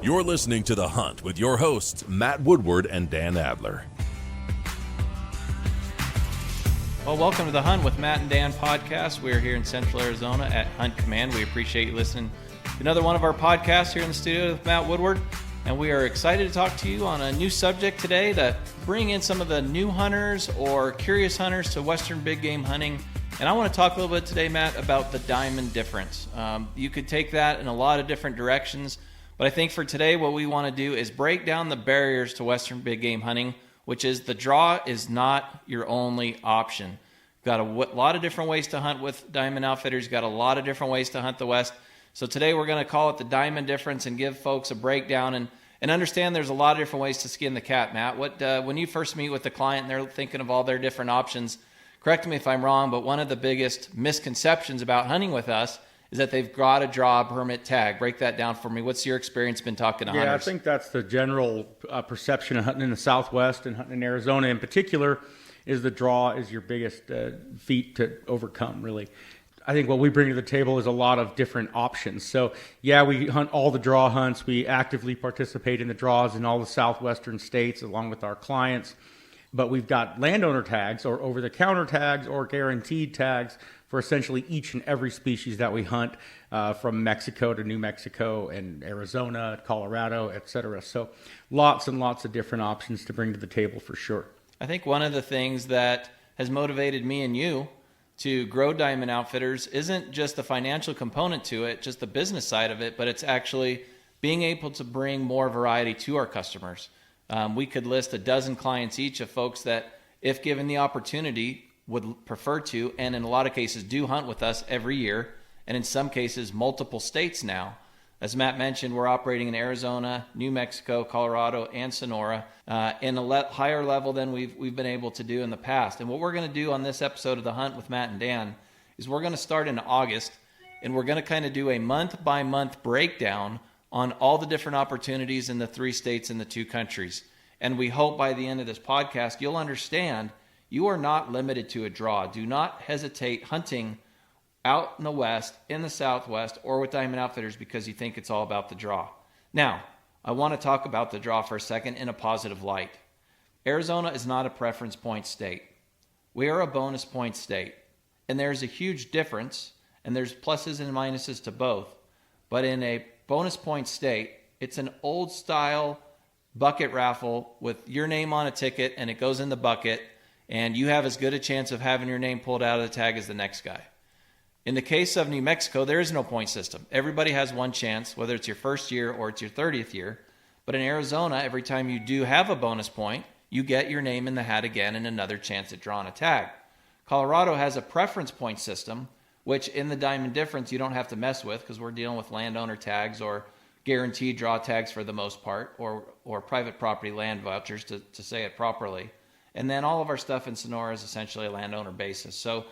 You're listening to The Hunt with your hosts, Matt Woodward and Dan Adler. Well, welcome to The Hunt with Matt and Dan podcast. We are here in Central Arizona at Hunt Command. We appreciate you listening to another one of our podcasts here in the studio with Matt Woodward. And we are excited to talk to you on a new subject today to bring in some of the new hunters or curious hunters to Western big game hunting. And I want to talk a little bit today, Matt, about the diamond difference. You could take that in a lot of different directions, but I think for today what we want to do is break down the barriers to Western big game hunting, which is the draw is not your only option. Got a lot of different ways to hunt with Diamond Outfitters. Got a lot of different ways to hunt the West. So today we're going to call it the diamond difference and give folks a breakdown and understand there's a lot of different ways to skin the cat, Matt. When you first meet with the client and they're thinking of all their different options, correct me if I'm wrong, but one of the biggest misconceptions about hunting with us is that they've got to draw a permit tag. Break that down for me. What's your experience been talking to hunters? Yeah, I think that's the general perception of hunting in the Southwest and hunting in Arizona in particular is the draw is your biggest feat to overcome, really. I think what we bring to the table is a lot of different options. So, yeah, we hunt all the draw hunts. We actively participate in the draws in all the southwestern states along with our clients. But we've got landowner tags or over-the-counter tags or guaranteed tags for essentially each and every species that we hunt from Mexico to New Mexico and Arizona, Colorado, etc. So lots and lots of different options to bring to the table for sure. I think one of the things that has motivated me and you to grow Diamond Outfitters isn't just the financial component to it, just the business side of it, but it's actually being able to bring more variety to our customers. We could list a dozen clients each of folks that, if given the opportunity, would prefer to, and in a lot of cases do hunt with us every year, and in some cases multiple states now. As Matt mentioned, we're operating in Arizona, New Mexico, Colorado, and Sonora in a higher level than we've been able to do in the past. And what we're going to do on this episode of The Hunt with Matt and Dan is we're going to start in August, and we're going to kind of do a month-by-month breakdown on all the different opportunities in the 3 states and the 2 countries. And we hope by the end of this podcast, you'll understand you are not limited to a draw. Do not hesitate hunting out in the West, in the Southwest, or with Diamond Outfitters because you think it's all about the draw. Now, I want to talk about the draw for a second in a positive light. Arizona is not a preference point state. We are a bonus point state. And there's a huge difference, and there's pluses and minuses to both. But in a bonus point state, it's an old style bucket raffle with your name on a ticket, and it goes in the bucket, and you have as good a chance of having your name pulled out of the tag as the next guy. In the case of New Mexico, there is no point system. Everybody has one chance, whether it's your first year or it's your 30th year. But in Arizona, every time you do have a bonus point, you get your name in the hat again and another chance at drawing a tag. Colorado has a preference point system, which in the diamond difference you don't have to mess with because we're dealing with landowner tags or guaranteed draw tags for the most part, or private property land vouchers to say it properly. And then all of our stuff in Sonora is essentially a landowner basis. So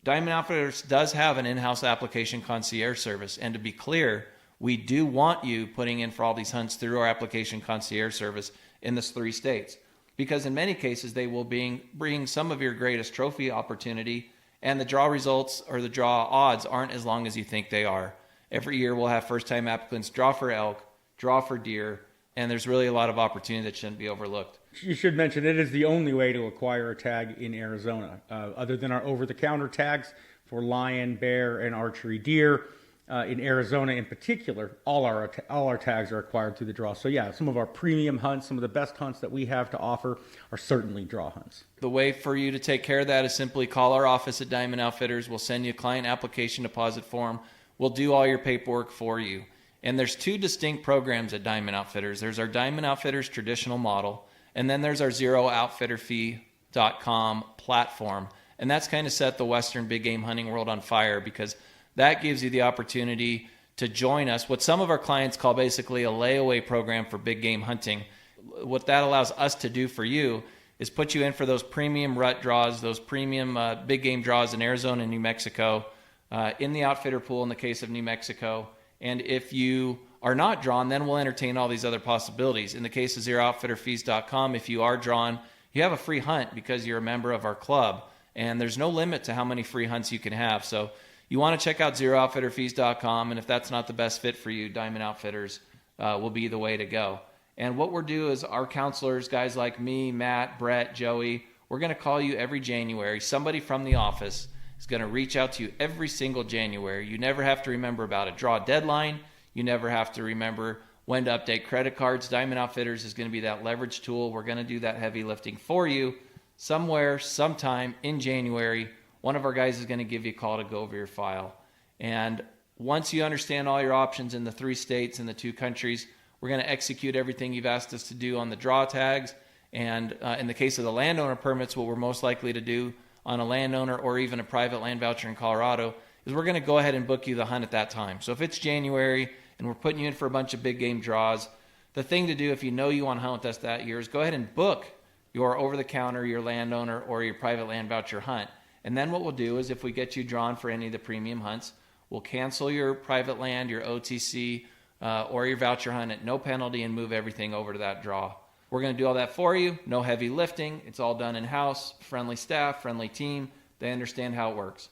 Diamond Outfitters does have an in-house application concierge service. And to be clear, we do want you putting in for all these hunts through our application concierge service in the 3 states. Because in many cases, they will bring some of your greatest trophy opportunity, and the draw results or the draw odds aren't as long as you think they are. Every year we'll have first-time applicants draw for elk, draw for deer, and there's really a lot of opportunity that shouldn't be overlooked. You should mention it is the only way to acquire a tag in Arizona, other than our over-the-counter tags for lion, bear, and archery deer. In Arizona in particular, all our tags are acquired through the draw. So yeah, some of our premium hunts, some of the best hunts that we have to offer are certainly draw hunts. The way for you to take care of that is simply call our office at Diamond Outfitters. We'll send you a client application deposit form. We'll do all your paperwork for you. And there's 2 distinct programs at Diamond Outfitters. There's our Diamond Outfitters traditional model, and then there's our ZeroOutfitterFee.com platform. And that's kind of set the Western big game hunting world on fire because that gives you the opportunity to join us, what some of our clients call basically a layaway program for big game hunting. What that allows us to do for you is put you in for those premium rut draws, those premium big game draws in Arizona and New Mexico, in the outfitter pool in the case of New Mexico. And if you are not drawn, then we'll entertain all these other possibilities. In the case of ZeroOutfitterFees.com, if you are drawn, you have a free hunt because you're a member of our club. And there's no limit to how many free hunts you can have. So you want to check out ZeroOutfitterFees.com, and if that's not the best fit for you, Diamond Outfitters will be the way to go. And what we'll do is our counselors, guys like me, Matt, Brett, Joey, we're going to call you every January. Somebody from the office is going to reach out to you every single January. You never have to remember about a draw deadline. You never have to remember when to update credit cards. Diamond Outfitters is going to be that leverage tool. We're going to do that heavy lifting for you. Somewhere, sometime in January, one of our guys is going to give you a call to go over your file. And once you understand all your options in the 3 states and the 2 countries, we're going to execute everything you've asked us to do on the draw tags. And in the case of the landowner permits, what we're most likely to do on a landowner or even a private land voucher in Colorado is we're going to go ahead and book you the hunt at that time. So if it's January and we're putting you in for a bunch of big game draws, the thing to do if you know you want to hunt with us that year is go ahead and book your over-the-counter, your landowner, or your private land voucher hunt. And then what we'll do is if we get you drawn for any of the premium hunts, we'll cancel your private land, your OTC, or your voucher hunt at no penalty and move everything over to that draw. We're going to do all that for you. No heavy lifting. It's all done in-house. Friendly staff, friendly team. They understand how it works.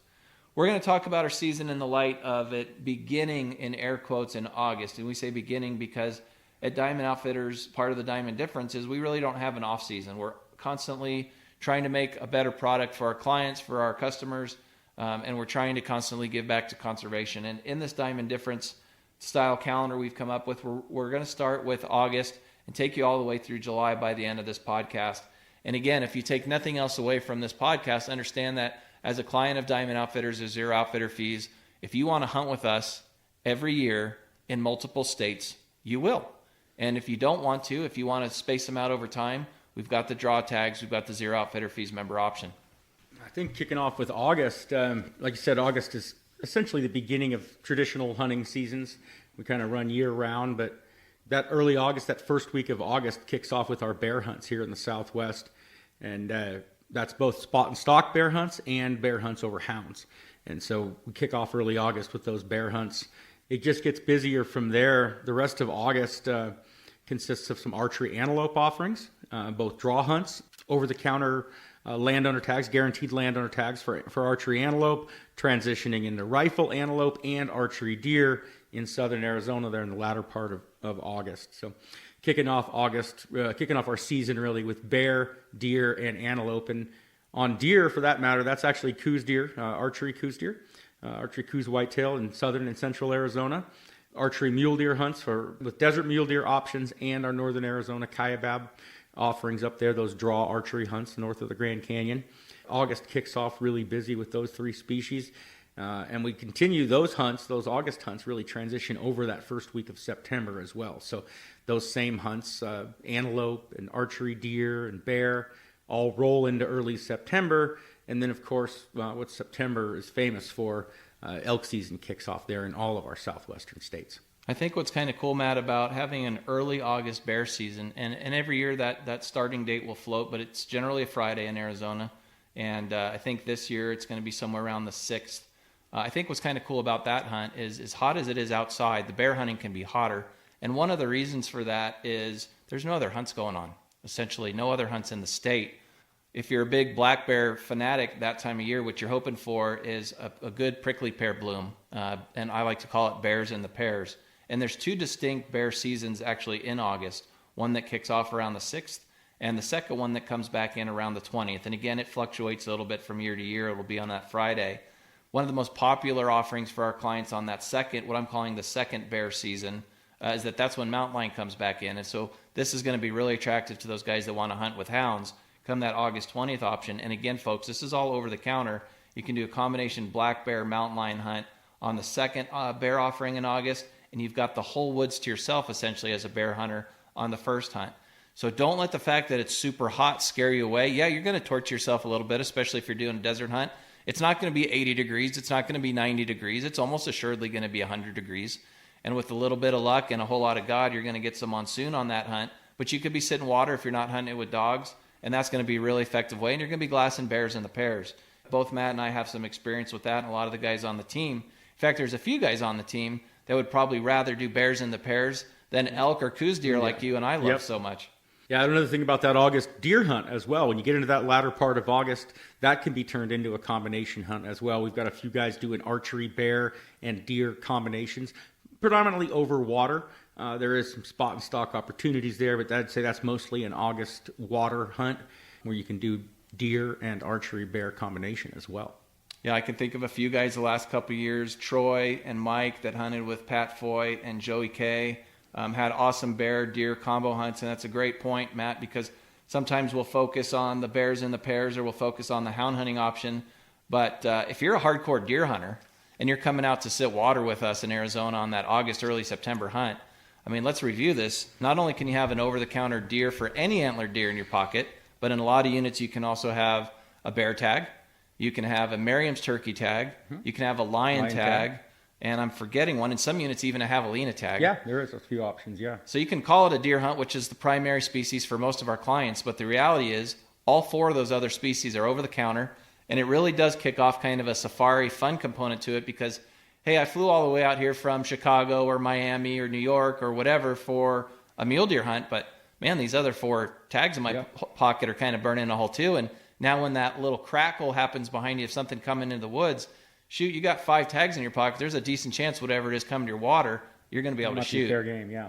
We're going to talk about our season in the light of it beginning in air quotes in August. And we say beginning because at Diamond Outfitters, part of the Diamond difference is we really don't have an off season. We're constantly trying to make a better product for our clients, for our customers, and we're trying to constantly give back to conservation. And in this Diamond difference style calendar we've come up with, we're going to start with August and take you all the way through July by the end of this podcast. And again, if you take nothing else away from this podcast, understand that as a client of Diamond Outfitters, there's 0 outfitter fees. If you want to hunt with us every year in multiple states, you will. And if you don't want to, if you want to space them out over time, we've got the draw tags, we've got the 0 outfitter fees member option. I think kicking off with August, like you said, August is essentially the beginning of traditional hunting seasons. We kind of run year round, but that early August, that first week of August kicks off with our bear hunts here in the Southwest. And that's both spot and stalk bear hunts and bear hunts over hounds. And so we kick off early August with those bear hunts. It just gets busier from there. The rest of August consists of some archery antelope offerings, both draw hunts, over-the-counter landowner tags, guaranteed landowner tags for archery antelope, transitioning into rifle antelope and archery deer in southern Arizona there in the latter part of August. So kicking off our season really with bear, deer, and antelope. And on deer, for that matter, that's actually Coues deer, archery Coues deer, archery Coues whitetail in southern and central Arizona. Archery mule deer hunts with desert mule deer options and our northern Arizona Kaibab offerings up there, those draw archery hunts north of the Grand Canyon. August kicks off really busy with those 3 species. And we continue those hunts, those August hunts really transition over that first week of September as well. So those same hunts, antelope and archery deer and bear, all roll into early September. And then, of course, what September is famous for, elk season kicks off there in all of our southwestern states. I think what's kind of cool, Matt, about having an early August bear season, and every year that starting date will float, but it's generally a Friday in Arizona. And I think this year it's going to be somewhere around the 6th. I think what's kind of cool about that hunt is as hot as it is outside, the bear hunting can be hotter. And one of the reasons for that is there's no other hunts going on, essentially no other hunts in the state. If you're a big black bear fanatic that time of year, what you're hoping for is a good prickly pear bloom. And I like to call it bears in the pears. And there's 2 distinct bear seasons actually in August, one that kicks off around the 6th and the second one that comes back in around the 20th. And again, it fluctuates a little bit from year to year. It'll be on that Friday. One of the most popular offerings for our clients on that second, what I'm calling the second bear season, is that's when mountain lion comes back in. And so this is going to be really attractive to those guys that want to hunt with hounds come that August 20th option. And again, folks, this is all over the counter. You can do a combination black bear mountain lion hunt on the second bear offering in August, and you've got the whole woods to yourself essentially as a bear hunter on the first hunt. So don't let the fact that it's super hot scare you away. Yeah, you're going to torture yourself a little bit, especially if you're doing a desert hunt. It's not going to be 80 degrees. It's not going to be 90 degrees. It's almost assuredly going to be 100 degrees. And with a little bit of luck and a whole lot of God, you're going to get some monsoon on that hunt. But you could be sitting water if you're not hunting it with dogs, and that's going to be a really effective way. And you're going to be glassing bears in the pairs. Both Matt and I have some experience with that, and a lot of the guys on the team. In fact, there's a few guys on the team that would probably rather do bears in the pairs than elk or Coues deer like you and I love so much. Yeah, another thing about that August deer hunt as well, when you get into that latter part of August, that can be turned into a combination hunt as well. We've got a few guys doing archery bear and deer combinations, predominantly over water. There is some spot and stock opportunities there, but I'd say that's mostly an August water hunt where you can do deer and archery bear combination as well. Yeah, I can think of a few guys the last couple of years, Troy and Mike, that hunted with Pat Foy and Joey Kay, had awesome bear deer combo hunts. And that's a great point, Matt, because sometimes we'll focus on the bears and the pairs, or we'll focus on the hound hunting option. But if you're a hardcore deer hunter and you're coming out to sit water with us in Arizona on that August, early September hunt, I mean, let's review this. Not only can you have an over-the-counter deer for any antler deer in your pocket, but in a lot of units you can also have a bear tag. You can have a Merriam's turkey tag. You can have a lion tag. And I'm forgetting one. In some units, even a javelina tag. Yeah, there is a few options, yeah. So you can call it a deer hunt, which is the primary species for most of our clients. But the reality is all 4 of those other species are over the counter. And it really does kick off kind of a safari fun component to it because, hey, I flew all the way out here from Chicago or Miami or New York or whatever for a mule deer hunt. But, man, these other 4 tags in my pocket are kind of burning a hole too. And now when that little crackle happens behind you of something coming into the woods, shoot, you got 5 tags in your pocket. There's a decent chance whatever it is coming to your water, you're going to be able to shoot. Fair game, yeah.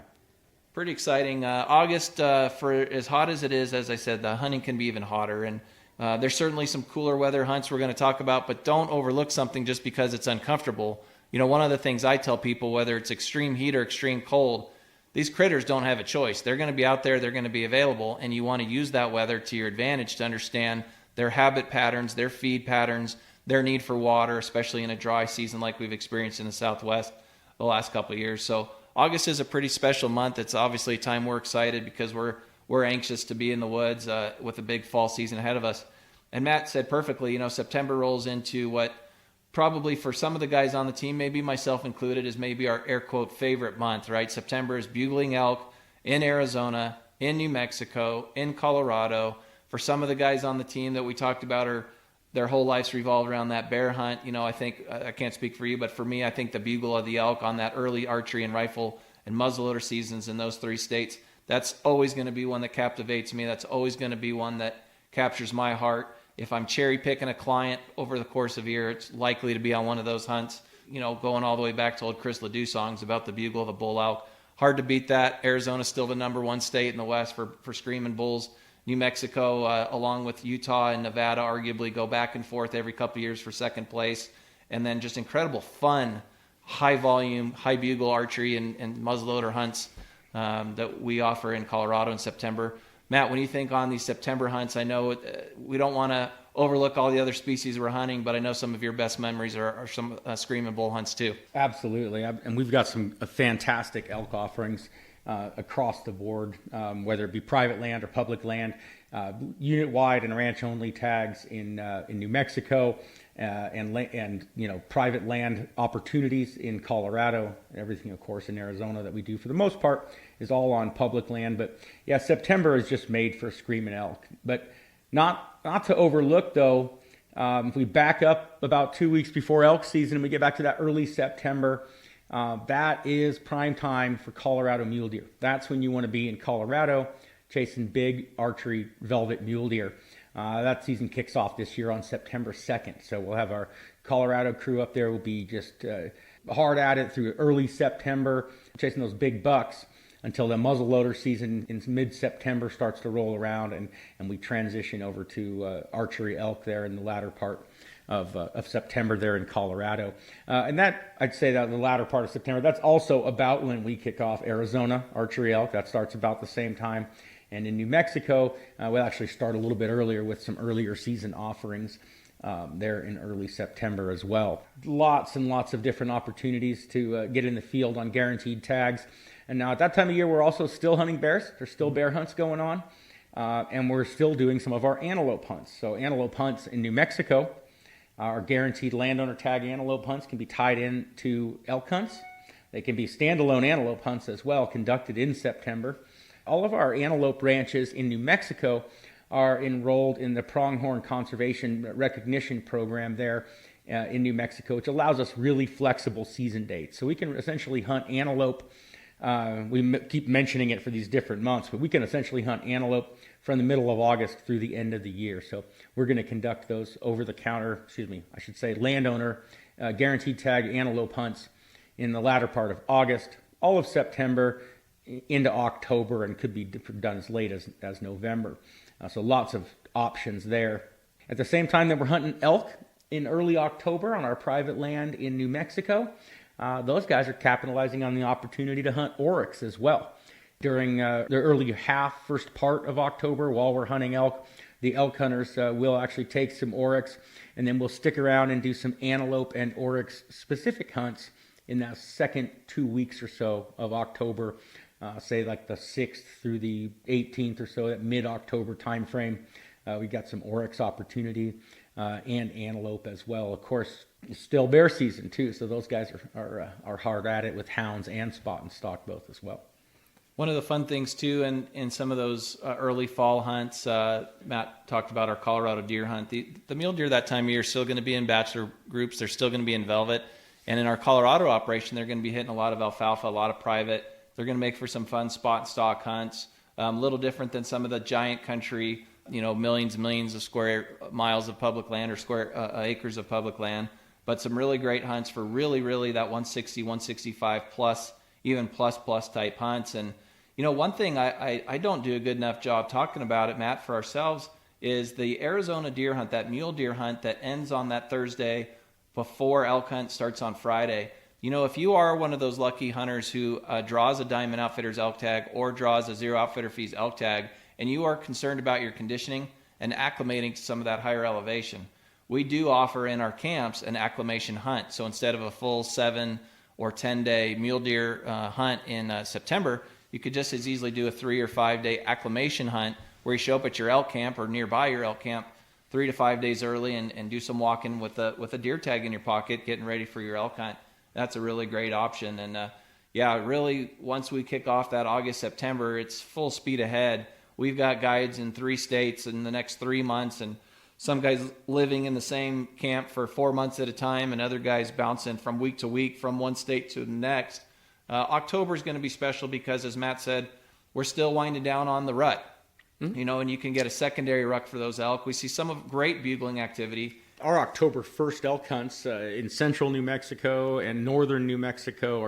Pretty exciting. August, for as hot as it is, as I said, the hunting can be even hotter. And there's certainly some cooler weather hunts we're going to talk about, but don't overlook something just because it's uncomfortable. You know, one of the things I tell people, whether it's extreme heat or extreme cold, these critters don't have a choice. They're going to be out there, they're going to be available, and you want to use that weather to your advantage to understand their habit patterns, their feed patterns, their need for water, especially in a dry season like we've experienced in the Southwest the last couple of years. So August is a pretty special month. It's obviously a time we're excited because we're anxious to be in the woods with a big fall season ahead of us. And Matt said perfectly, you know, September rolls into what probably for some of the guys on the team, maybe myself included, is maybe our air quote favorite month, right? September is bugling elk in Arizona, in New Mexico, in Colorado. For some of the guys on the team that we talked about their whole lives revolved around that bear hunt. You know, I think, I can't speak for you, but for me, I think the bugle of the elk on that early archery and rifle and muzzleloader seasons in those 3 states, that's always going to be one that captivates me. That's always going to be one that captures my heart. If I'm cherry picking a client over the course of a year, it's likely to be on one of those hunts. You know, going all the way back to old Chris Ledoux songs about the bugle of the bull elk. Hard to beat that. Arizona's still the number 1 state in the West for screaming bulls. New Mexico, along with Utah and Nevada, arguably go back and forth every couple of years for second place. And then just incredible fun, high volume, high bugle archery and muzzleloader hunts that we offer in Colorado in September. Matt, when you think on these September hunts, I know we don't want to overlook all the other species we're hunting, but I know some of your best memories are some screaming bull hunts too. Absolutely. And we've got some fantastic elk offerings across the board, whether it be private land or public land, unit-wide and ranch-only tags in New Mexico, and you know, private land opportunities in Colorado. Everything, of course, in Arizona that we do for the most part is all on public land. But yeah, September is just made for screaming elk. But not to overlook though. If we back up about 2 weeks before elk season and we get back to that early September. That is prime time for Colorado mule deer. That's when you want to be in Colorado chasing big archery velvet mule deer. That season kicks off this year on September 2nd. So we'll have our Colorado crew up there. We'll be just hard at it through early September, chasing those big bucks until the muzzleloader season in mid-September starts to roll around and we transition over to archery elk there in the latter part of September there in Colorado. And that, I'd say that the latter part of September, that's also about when we kick off Arizona archery elk. That starts about the same time. And in New Mexico, we'll actually start a little bit earlier with some earlier season offerings there in early September as well. Lots and lots of different opportunities to get in the field on guaranteed tags. And now at that time of year, we're also still hunting bears. There's still bear hunts going on. And we're still doing some of our antelope hunts. So antelope hunts in New Mexico, our guaranteed landowner tag antelope hunts can be tied in to elk hunts. They can be standalone antelope hunts as well, conducted in September. All of our antelope ranches in New Mexico are enrolled in the Pronghorn Conservation Recognition Program there in New Mexico, which allows us really flexible season dates. So we can essentially hunt antelope. We keep mentioning it for these different months, but we can essentially hunt antelope from the middle of August through the end of the year. So we're going to conduct those landowner guaranteed tag antelope hunts in the latter part of August, all of September, into October and could be done as late as November. So lots of options there. At the same time that we're hunting elk in early October on our private land in New Mexico, those guys are capitalizing on the opportunity to hunt oryx as well. During the early first part of October, while we're hunting elk, the elk hunters will actually take some oryx, and then we'll stick around and do some antelope and oryx specific hunts in that second 2 weeks or so of October, say like the 6th through the 18th or so, that mid-October time frame. We got some oryx opportunity and antelope as well. Of course, it's still bear season too, so those guys are hard at it with hounds and spot and stalk both as well. One of the fun things too, in some of those early fall hunts, Matt talked about our Colorado deer hunt. The mule deer that time of year are still going to be in bachelor groups. They're still going to be in velvet. And in our Colorado operation, they're going to be hitting a lot of alfalfa, a lot of private. They're going to make for some fun spot and stalk hunts. A little different than some of the giant country, millions and millions of square miles of public land or square acres of public land. But some really great hunts for really, really that 160, 165 plus, even plus type hunts. And one thing I don't do a good enough job talking about it, Matt, for ourselves, is the Arizona deer hunt, that mule deer hunt that ends on that Thursday before elk hunt starts on Friday. If you are one of those lucky hunters who draws a Diamond Outfitters elk tag or draws a Zero Outfitter Fees elk tag, and you are concerned about your conditioning and acclimating to some of that higher elevation, we do offer in our camps an acclimation hunt. So instead of a full 7 or 10 day mule deer hunt in September, you could just as easily do a 3 or 5 day acclimation hunt where you show up at your elk camp or nearby your elk camp 3 to 5 days early and do some walking with a deer tag in your pocket, getting ready for your elk hunt. That's a really great option. And really, once we kick off that August, September, it's full speed ahead. We've got guides in 3 states in the next 3 months, and some guys living in the same camp for 4 months at a time, and other guys bouncing from week to week from one state to the next. October is going to be special because, as Matt said, we're still winding down on the rut. And you can get a secondary ruck for those elk. We see some of great bugling activity. Our October 1st elk hunts in central New Mexico and northern New Mexico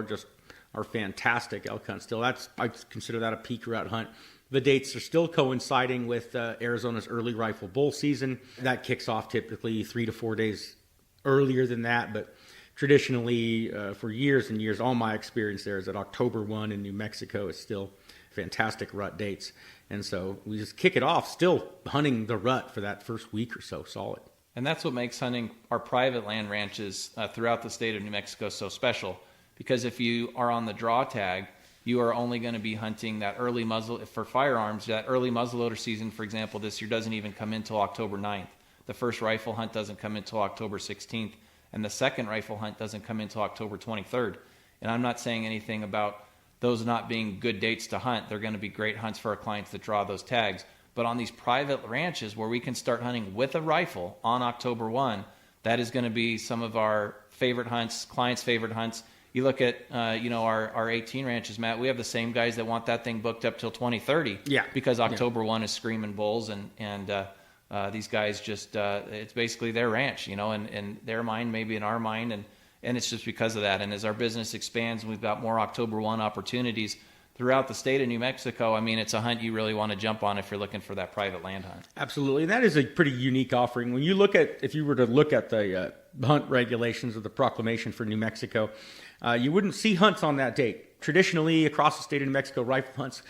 are fantastic elk hunts still. I consider that a peak rut hunt. The dates are still coinciding with Arizona's early rifle bull season. That kicks off typically 3 to 4 days earlier than that, but traditionally for years and years, all my experience there is that October 1 in New Mexico is still fantastic rut dates. And so we just kick it off still hunting the rut for that first week or so solid. And that's what makes hunting our private land ranches throughout the state of New Mexico so special. Because if you are on the draw tag, you are only going to be hunting that early muzzle for firearms. That early muzzleloader season, for example, this year doesn't even come until October 9th. The first rifle hunt doesn't come until October 16th. And the second rifle hunt doesn't come until October 23rd. And I'm not saying anything about those not being good dates to hunt. They're going to be great hunts for our clients that draw those tags. But on these private ranches where we can start hunting with a rifle on October 1, that is going to be some of our favorite hunts, clients' favorite hunts. You look at, our 18 ranches, Matt, we have the same guys that want that thing booked up till 2030. Yeah. Because October 1 is screaming bulls and these guys just, it's basically their ranch, in their mind, maybe in our mind. And it's just because of that. And as our business expands and we've got more October 1 opportunities throughout the state of New Mexico, it's a hunt you really want to jump on if you're looking for that private land hunt. Absolutely. And that is a pretty unique offering. When you if you were to look at the hunt regulations of the proclamation for New Mexico, you wouldn't see hunts on that date. Traditionally, across the state of New Mexico, rifle hunts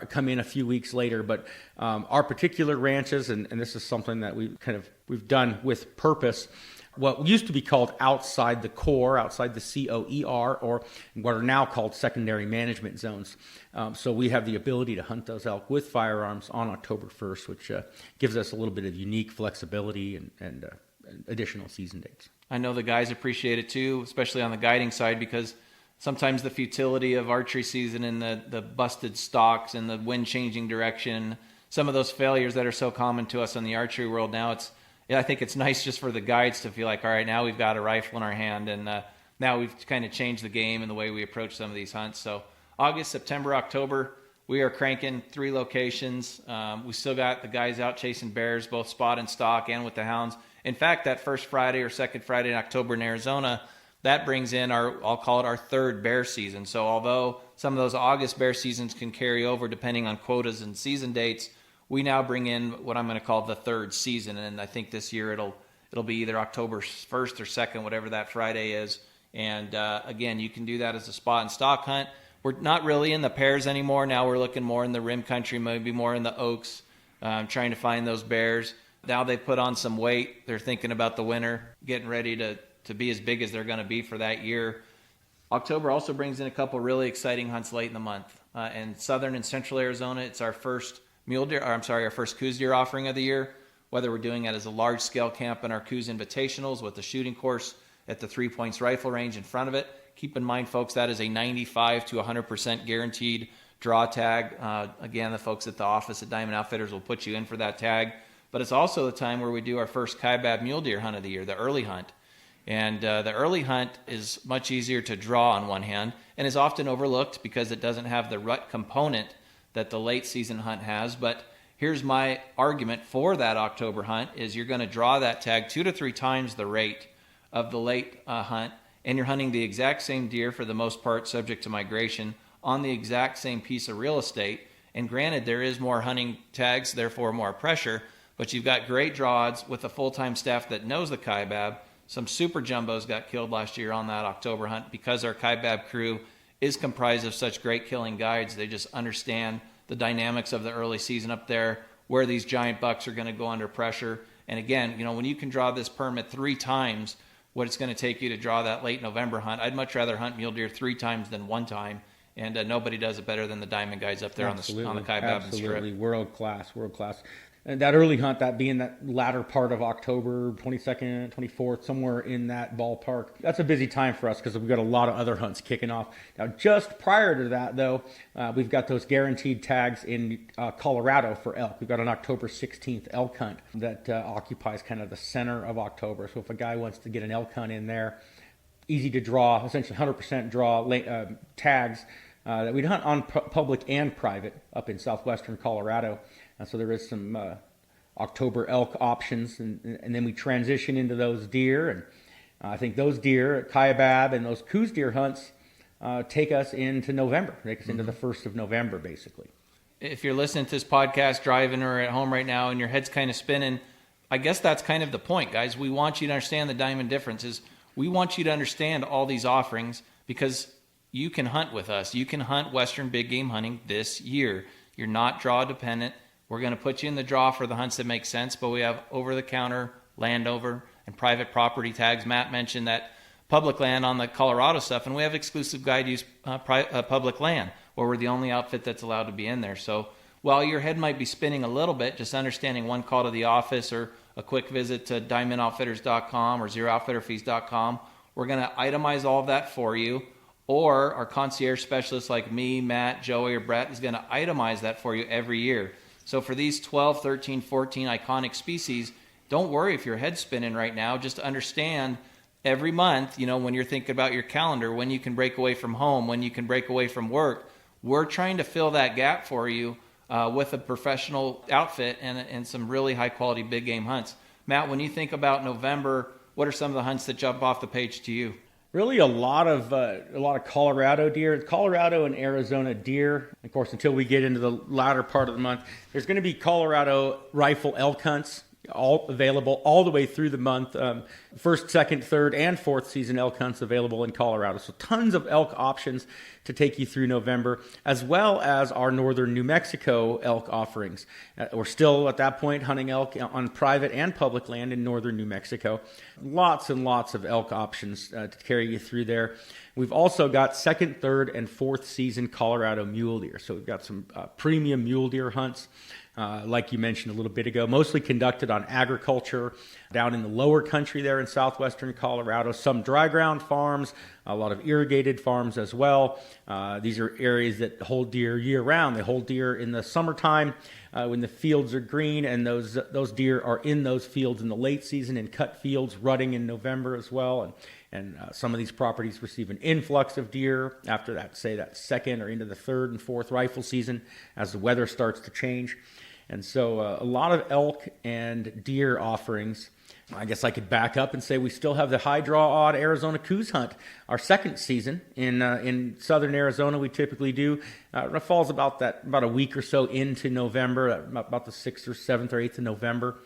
come in a few weeks later. But our particular ranches, and this is something that we've done with purpose, what used to be called outside the core, outside the COER, or what are now called secondary management zones. So we have the ability to hunt those elk with firearms on October 1st, which gives us a little bit of unique flexibility and additional season dates. I know the guys appreciate it too, especially on the guiding side, because sometimes the futility of archery season and the busted stocks and the wind changing direction, some of those failures that are so common to us in the archery world now, I think it's nice just for the guides to feel like, all right, now we've got a rifle in our hand, and now we've kind of changed the game and the way we approach some of these hunts. So August, September, October, we are cranking 3 locations. We still got the guys out chasing bears, both spot and stock and with the hounds. In fact, that first Friday or second Friday in October in Arizona, that brings in I'll call it our third bear season. So although some of those August bear seasons can carry over depending on quotas and season dates, we now bring in what I'm going to call the third season. And I think this year it'll be either October 1st or 2nd, whatever that Friday is. And again, you can do that as a spot and stock hunt. We're not really in the pairs anymore. Now we're looking more in the rim country, maybe more in the oaks, trying to find those bears. Now they've put on some weight. They're thinking about the winter, getting ready to be as big as they're going to be for that year. October also brings in a couple really exciting hunts late in the month. In southern and central Arizona, it's our first our first Coues deer offering of the year. Whether we're doing it as a large-scale camp in our Coues Invitationals with the shooting course at the 3 Points rifle range in front of it. Keep in mind, folks, that is a 95 to 100% guaranteed draw tag. Again, the folks at the office at Diamond Outfitters will put you in for that tag. But it's also the time where we do our first Kaibab mule deer hunt of the year, the early hunt. And the early hunt is much easier to draw on one hand and is often overlooked because it doesn't have the rut component that the late season hunt has. But here's my argument for that October hunt is you're going to draw that tag 2 to 3 times the rate of the late hunt, and you're hunting the exact same deer for the most part subject to migration on the exact same piece of real estate. And granted, there is more hunting tags, therefore more pressure, but you've got great draw odds with a full-time staff that knows the Kaibab. Some super jumbos got killed last year on that October hunt because our Kaibab crew is comprised of such great killing guides. They just understand the dynamics of the early season up there, where these giant bucks are going to go under pressure. And again, when you can draw this permit 3 times what it's going to take you to draw that late November hunt, I'd much rather hunt mule deer 3 times than 1 time. And nobody does it better than the diamond guys up there on the Kaibab and Strip. Absolutely, world class. And that early hunt, that being that latter part of October, 22nd, 24th, somewhere in that ballpark, that's a busy time for us because we've got a lot of other hunts kicking off. Now, just prior to that, though, we've got those guaranteed tags in Colorado for elk. We've got an October 16th elk hunt that occupies kind of the center of October. So if a guy wants to get an elk hunt in there, easy to draw, essentially 100% draw tags that we'd hunt on public and private up in southwestern Colorado. So there is some October elk options, and then we transition into those deer. And I think those deer, Kaibab and those Coues deer hunts take us into November, take us into the 1st of November, basically. If you're listening to this podcast driving or at home right now and your head's kind of spinning, I guess that's kind of the point, guys. We want you to understand the diamond differences. We want you to understand all these offerings because you can hunt with us. You can hunt Western big game hunting this year. You're not draw dependent. We're going to put you in the draw for the hunts that make sense, but we have over-the-counter, Landover, and private property tags. Matt mentioned that public land on the Colorado stuff, and we have exclusive guide use public land, where we're the only outfit that's allowed to be in there. So while your head might be spinning a little bit, just understanding one call to the office or a quick visit to diamondoutfitters.com or ZeroOutfitterFees.com, we're going to itemize all of that for you. Or our concierge specialist like me, Matt, Joey, or Brett is going to itemize that for you every year. So for these 12, 13, 14 iconic species, don't worry if your head's spinning right now. Just understand every month, when you're thinking about your calendar, when you can break away from home, when you can break away from work, we're trying to fill that gap for you with a professional outfit and some really high-quality big game hunts. Matt, when you think about November, what are some of the hunts that jump off the page to you? Really a lot of Colorado deer, Colorado and Arizona deer. Of course, until we get into the latter part of the month, there's going to be Colorado rifle elk hunts, all available all the way through the month. First, second, third, and fourth season elk hunts available in Colorado. So tons of elk options to take you through November, as well as our northern New Mexico elk offerings. We're still at that point hunting elk on private and public land in northern New Mexico. Lots and lots of elk options to carry you through there. We've also got second, third, and fourth season Colorado mule deer. So we've got some premium mule deer hunts. Like you mentioned a little bit ago, mostly conducted on agriculture down in the lower country there in southwestern Colorado. Some dry ground farms, a lot of irrigated farms as well. These are areas that hold deer year round. They hold deer in the summertime when the fields are green, and those deer are in those fields in the late season in cut fields, rutting in November as well. And some of these properties receive an influx of deer after that second or into the third and fourth rifle season as the weather starts to change. And so a lot of elk and deer offerings I guess I could back up and say we still have the high draw odd Arizona Coos Hunt, our second season in southern Arizona. We typically do. It falls about a week or so into November, about the 6th or 7th or 8th of November.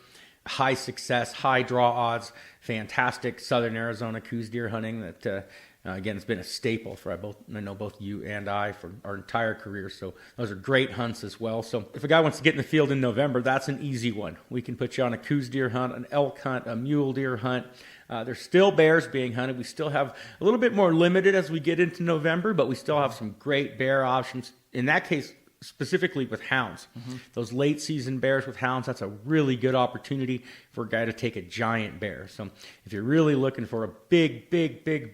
High success, high draw odds, fantastic southern Arizona Coos deer hunting that again, it's been a staple for both you and I for our entire career. So those are great hunts as well. So if a guy wants to get in the field in November, that's an easy one. We can put you on a Coos deer hunt, an elk hunt, a mule deer hunt. There's still bears being hunted. We still have a little bit more limited as we get into November, but we still have some great bear options. In that case, specifically with hounds. Those late season bears with hounds, that's a really good opportunity for a guy to take a giant bear. So if you're really looking for a big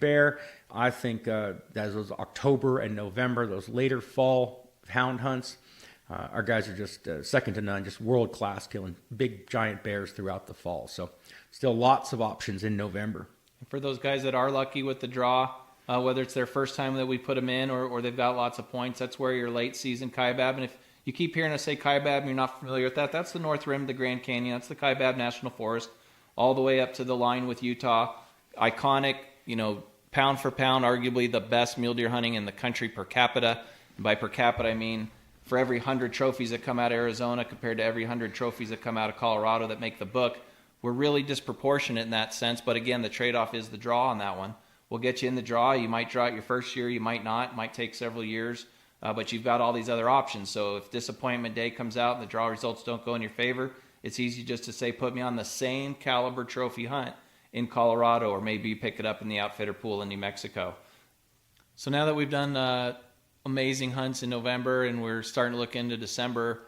bear, I think those October and November, those later fall hound hunts, our guys are just second to none, just world class killing big giant bears throughout the fall. So still lots of options in November. For those guys that are lucky with the draw, whether it's their first time that we put them in or they've got lots of points, that's where your late season Kaibab. And if you keep hearing us say Kaibab and you're not familiar with that, that's the North Rim of the Grand Canyon. That's the Kaibab National Forest, all the way up to the line with Utah. Iconic, pound for pound, arguably the best mule deer hunting in the country per capita. And by per capita, I mean for every 100 trophies that come out of Arizona compared to every 100 trophies that come out of Colorado that make the book, we're really disproportionate in that sense. But again, the trade-off is the draw on that one. We'll get you in the draw. You might draw it your first year. You might not. It might take several years. But you've got all these other options. So if disappointment day comes out and the draw results don't go in your favor, it's easy just to say, put me on the same caliber trophy hunt in Colorado, or maybe you pick it up in the outfitter pool in New Mexico. So now that we've done amazing hunts in November and we're starting to look into December,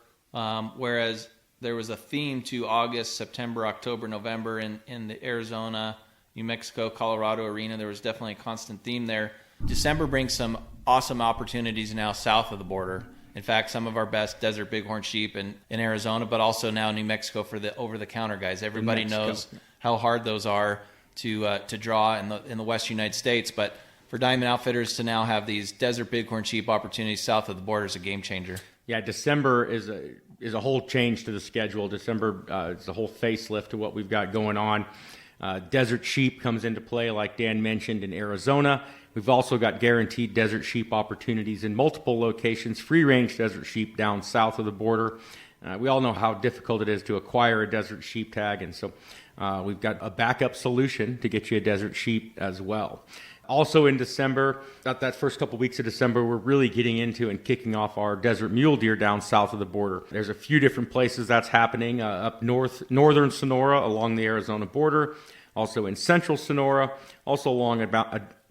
whereas there was a theme to August, September, October, November in the Arizona, New Mexico, Colorado arena. There was definitely a constant theme there. December brings some awesome opportunities now south of the border. In fact, some of our best desert bighorn sheep in Arizona, but also now New Mexico for the over-the-counter guys. Everybody knows how hard those are to draw in the West United States. But for Diamond Outfitters to now have these desert bighorn sheep opportunities south of the border is a game changer. Yeah, December is a whole change to the schedule. December is a whole facelift to what we've got going on. Desert sheep comes into play, like Dan mentioned, in Arizona. We've also got guaranteed desert sheep opportunities in multiple locations, free-range desert sheep down south of the border. We all know how difficult it is to acquire a desert sheep tag, and so we've got a backup solution to get you a desert sheep as well. Also in December, that first couple weeks of December, we're really getting into and kicking off our desert mule deer down south of the border. There's a few different places that's happening, up northern Sonora along the Arizona border, also in central Sonora, also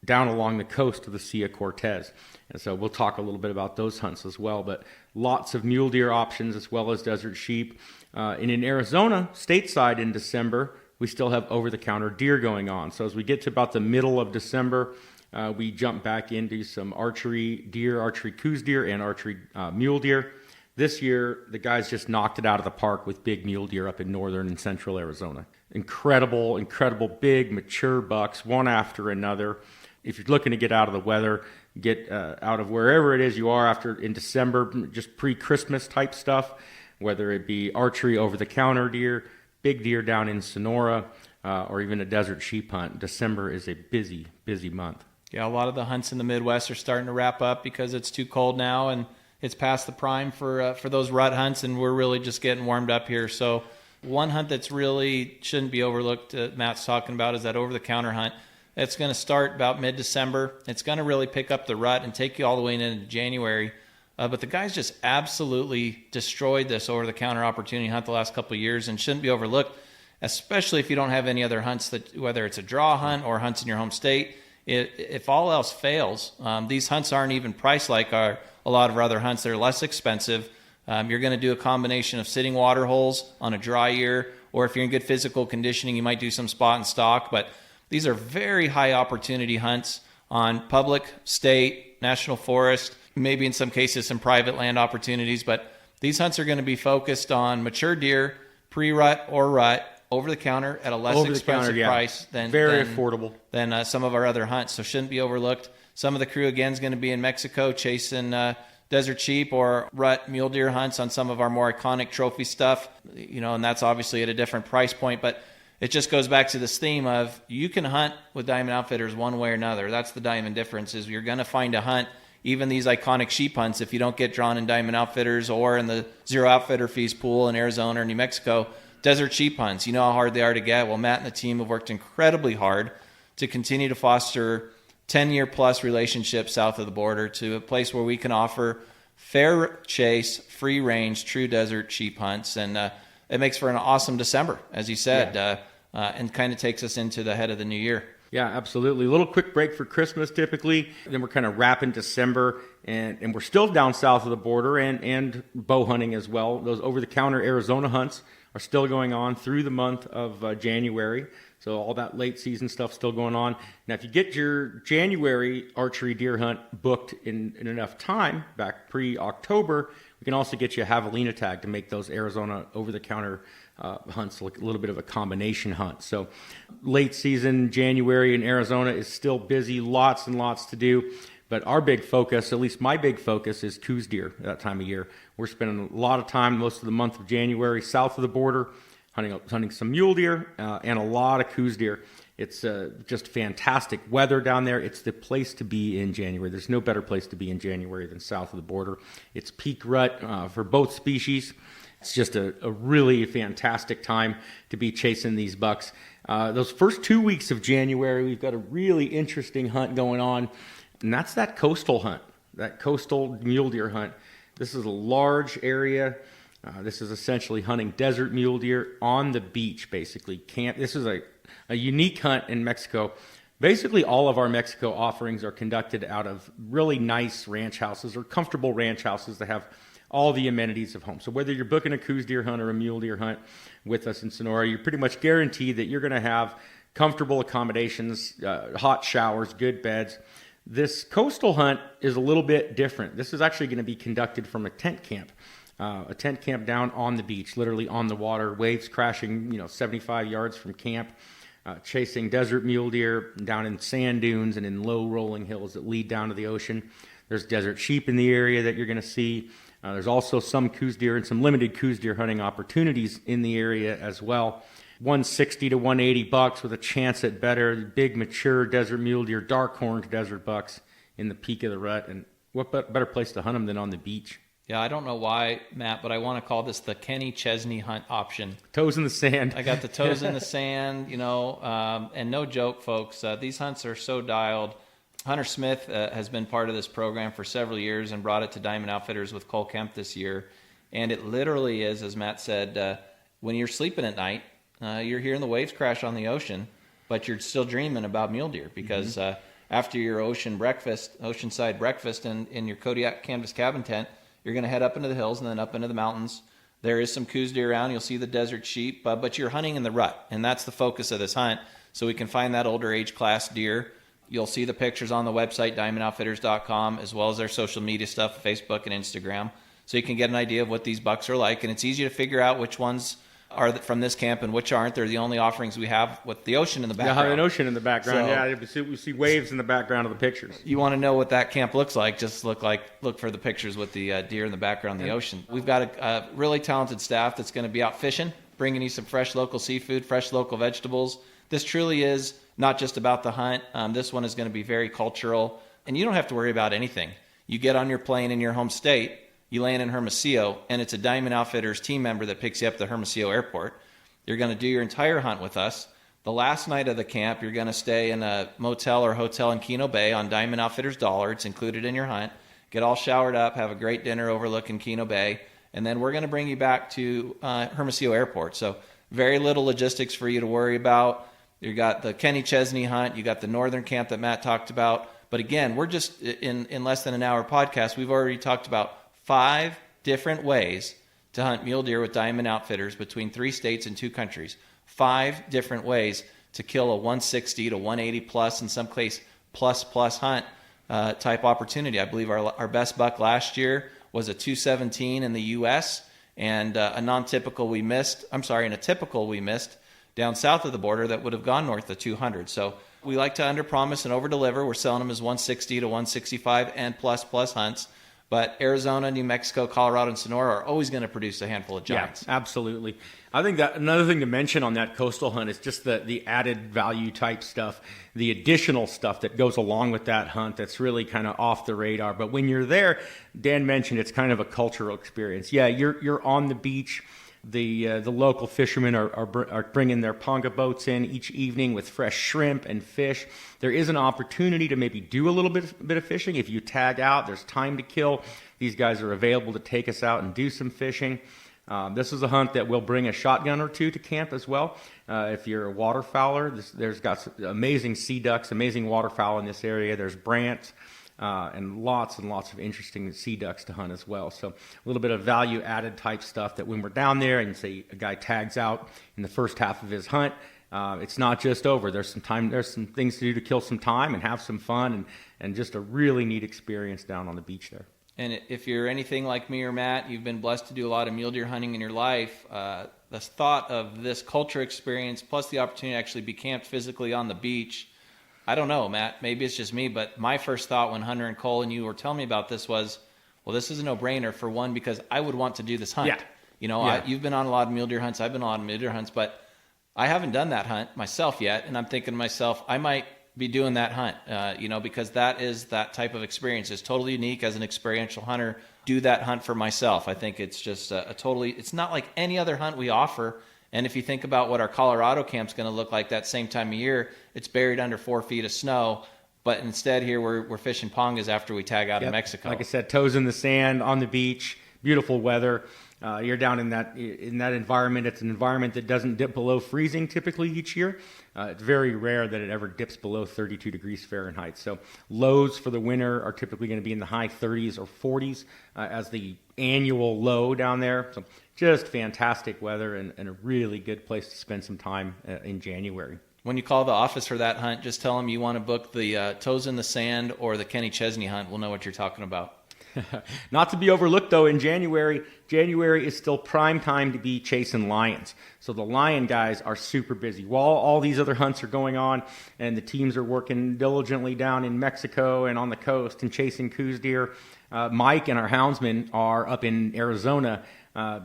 down along the coast of the Sea of Cortez. And so we'll talk a little bit about those hunts as well, but lots of mule deer options as well as desert sheep. And in Arizona, stateside in December, we still have over-the-counter deer going on. So as we get to about the middle of December, we jump back into some archery coos deer, and archery mule deer. This year, the guys just knocked it out of the park with big mule deer up in northern and central Arizona. Incredible big, mature bucks, one after another. If you're looking to get out of the weather, get out of wherever it is you are in December, just pre-Christmas type stuff, whether it be archery over-the-counter deer, big deer down in Sonora, or even a desert sheep hunt. December is a busy month. Yeah, a lot of the hunts in the Midwest are starting to wrap up because it's too cold now and it's past the prime for those rut hunts, and we're really just getting warmed up here. So one hunt that's really shouldn't be overlooked, Matt's talking about, is that over-the-counter hunt. It's going to start about mid-December. It's going to really pick up the rut and take you all the way into January. But the guys just absolutely destroyed this over-the-counter opportunity hunt the last couple of years and shouldn't be overlooked, especially if you don't have any other hunts, that whether it's a draw hunt or hunts in your home state. If all else fails, these hunts aren't even priced like a lot of our other hunts. They're less expensive. You're going to do a combination of sitting water holes on a dry year, or if you're in good physical conditioning, you might do some spot and stock. But these are very high opportunity hunts on public, state, national forest, maybe in some cases some private land opportunities. But these hunts are going to be focused on mature deer, pre-rut or rut, over the counter at a less expensive price than affordable than some of our other hunts. So shouldn't be overlooked. Some of the crew again is going to be in Mexico chasing desert sheep or rut mule deer hunts on some of our more iconic trophy stuff, and that's obviously at a different price point. But it just goes back to this theme of you can hunt with Diamond Outfitters one way or another. That's the Diamond difference, is you're going to find a hunt, even these iconic sheep hunts, if you don't get drawn in Diamond Outfitters or in the Zero Outfitter Fees pool in Arizona or New Mexico, desert sheep hunts. You know how hard they are to get. Well, Matt and the team have worked incredibly hard to continue to foster 10-year plus relationships south of the border to a place where we can offer fair chase, free range, true desert sheep hunts. And it makes for an awesome December, as you said, and kind of takes us into the head of the new year. Yeah, absolutely. A little quick break for Christmas typically. Then we're kind of wrapping December, and we're still down south of the border and bow hunting as well. Those over-the-counter Arizona hunts are still going on through the month of January. So all that late season stuff still going on. Now, if you get your January archery deer hunt booked in enough time, back pre-October, we can also get you a javelina tag to make those Arizona over-the-counter hunts look a little bit of a combination hunt. So late season January in Arizona is still busy, lots and lots to do. But our big focus, at least my big focus, is Coues deer at that time of year. We're spending a lot of time, most of the month of January, south of the border, hunting some mule deer and a lot of Coues deer. It's just fantastic weather down there. It's the place to be in January. There's no better place to be in January than south of the border. It's peak rut for both species. It's just a really fantastic time to be chasing these bucks. Those first 2 weeks of January, we've got a really interesting hunt going on, and that's that coastal hunt, that coastal mule deer hunt. This is a large area. This is essentially hunting desert mule deer on the beach, basically. This is a unique hunt in Mexico. Basically, all of our Mexico offerings are conducted out of really nice ranch houses or comfortable ranch houses that have all the amenities of home. So whether you're booking a Coues deer hunt or a mule deer hunt with us in Sonora, you're pretty much guaranteed that you're going to have comfortable accommodations, hot showers, good beds. This coastal hunt is a little bit different. This is actually going to be conducted from a tent camp down on the beach, literally on the water, waves crashing, 75 yards from camp, chasing desert mule deer down in sand dunes and in low rolling hills that lead down to the ocean. There's desert sheep in the area that you're going to see. There's also some Coues deer and some limited Coues deer hunting opportunities in the area as well. $160 to $180 with a chance at better big mature desert mule deer, dark horned desert bucks in the peak of the rut. And what better place to hunt them than on the beach? Yeah, I don't know why, Matt, but I want to call this the Kenny Chesney hunt option. Toes in the sand. I got the toes in the sand, and no joke, folks. These hunts are so dialed. Hunter Smith has been part of this program for several years and brought it to Diamond Outfitters with Cole Kemp this year. And it literally is, as Matt said, when you're sleeping at night, you're hearing the waves crash on the ocean, but you're still dreaming about mule deer because after your oceanside breakfast in your Kodiak canvas cabin tent, you're going to head up into the hills and then up into the mountains. There is some Coues deer around. You'll see the desert sheep, but you're hunting in the rut, and that's the focus of this hunt. So we can find that older age class deer. You'll see the pictures on the website, diamondoutfitters.com, as well as their social media stuff, Facebook and Instagram. So you can get an idea of what these bucks are like, and it's easy to figure out which ones are from this camp and which aren't. They're the only offerings we have with the ocean in the background. Yeah, an ocean in the background. So, we see waves in the background of the pictures. You want to know what that camp looks like, just look for the pictures with the deer in the background of the ocean. We've got a really talented staff that's going to be out fishing, bringing you some fresh local seafood, fresh local vegetables. This truly is not just about the hunt. This one is going to be very cultural, and you don't have to worry about anything. You get on your plane in your home state, you land in Hermosillo, and it's a Diamond Outfitters team member that picks you up at the Hermosillo airport. You're going to do your entire hunt with us. The last night of the camp, you're going to stay in a motel or hotel in Keno Bay on Diamond Outfitters dollar. It's included in your hunt. Get all showered up, have a great dinner overlooking Keno Bay, and then we're going to bring you back to Hermosillo Airport. So very little logistics for you to worry about. You got the Kenny Chesney hunt. You got the northern camp that Matt talked about. But again, we're just in less than an hour podcast. We've already talked about 5 different ways to hunt mule deer with Diamond Outfitters between 3 states and 2 countries. 5 different ways to kill a 160 to 180 plus, in some case plus hunt type opportunity. I believe our best buck last year was a 217 in the U.S. and a typical we missed down south of the border that would have gone north of 200. So we like to under promise and over deliver. We're selling them as 160 to 165 and plus hunts. But Arizona, New Mexico, Colorado, and Sonora are always going to produce a handful of giants. Yeah, absolutely. I think that another thing to mention on that coastal hunt is just the added value type stuff, the additional stuff that goes along with that hunt that's really kind of off the radar. But when you're there, Dan mentioned it's kind of a cultural experience. Yeah, you're on the beach. The local fishermen are bringing their ponga boats in each evening with fresh shrimp and fish. There is an opportunity to maybe do a little bit of fishing. If you tag out, there's time to kill. These guys are available to take us out and do some fishing. This is a hunt that will bring a shotgun or two to camp as well. If you're a waterfowler, there's got amazing sea ducks, amazing waterfowl in this area. There's brants. And lots of interesting sea ducks to hunt as well. So a little bit of value added type stuff that when we're down there and say a guy tags out in the first half of his hunt, it's not just over. There's some things to do to kill some time and have some fun and just a really neat experience down on the beach there. And if you're anything like me or Matt, you've been blessed to do a lot of mule deer hunting in your life. The thought of this culture experience plus the opportunity to actually be camped physically on the beach, I don't know, Matt, maybe it's just me, but my first thought when Hunter and Cole and you were telling me about this was, well, this is a no-brainer for one, because I would want to do this hunt. Yeah. You know, Yeah. you've been on a lot of mule deer hunts. I've been on a lot of mule deer hunts, but I haven't done that hunt myself yet. And I'm thinking to myself, I might be doing that hunt, because that type of experience is totally unique as an experiential hunter. Do that hunt for myself. I think it's just it's not like any other hunt we offer. And if you think about what our Colorado camp's going to look like that same time of year, it's buried under 4 feet of snow. But instead here we're fishing pongas after we tag out in Mexico. Like I said, toes in the sand, on the beach, beautiful weather. You're down in that environment. It's an environment that doesn't dip below freezing typically each year. It's very rare that it ever dips below 32 degrees Fahrenheit. So lows for the winter are typically going to be in the high 30s or 40s as the annual low down there. So just fantastic weather and a really good place to spend some time in January. When you call the office for that hunt, just tell them you want to book the Toes in the Sand or the Kenny Chesney hunt. We'll know what you're talking about. Not to be overlooked, though, in January is still prime time to be chasing lions. So the lion guys are super busy. While all these other hunts are going on and the teams are working diligently down in Mexico and on the coast and chasing Coues deer, Mike and our houndsmen are up in Arizona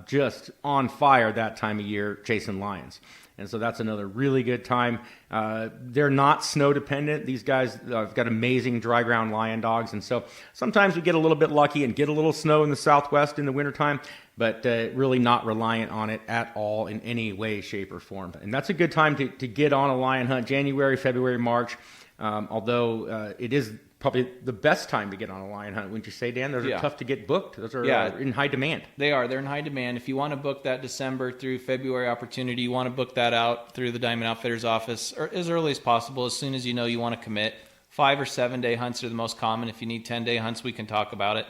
just on fire that time of year chasing lions. And so that's another really good time. They're not snow dependent. These guys have got amazing dry ground lion dogs. And so sometimes we get a little bit lucky and get a little snow in the Southwest in the wintertime, but really not reliant on it at all in any way, shape, or form. And that's a good time to get on a lion hunt, January, February, March, although it is probably the best time to get on a lion hunt, wouldn't you say, Dan? Those are tough to get booked. Those are in high demand. They are. They're in high demand. If you want to book that December through February opportunity, you want to book that out through the Diamond Outfitters office or as early as possible, as soon as you know you want to commit. 5 or 7 day hunts are the most common. If you need 10-day hunts, we can talk about it.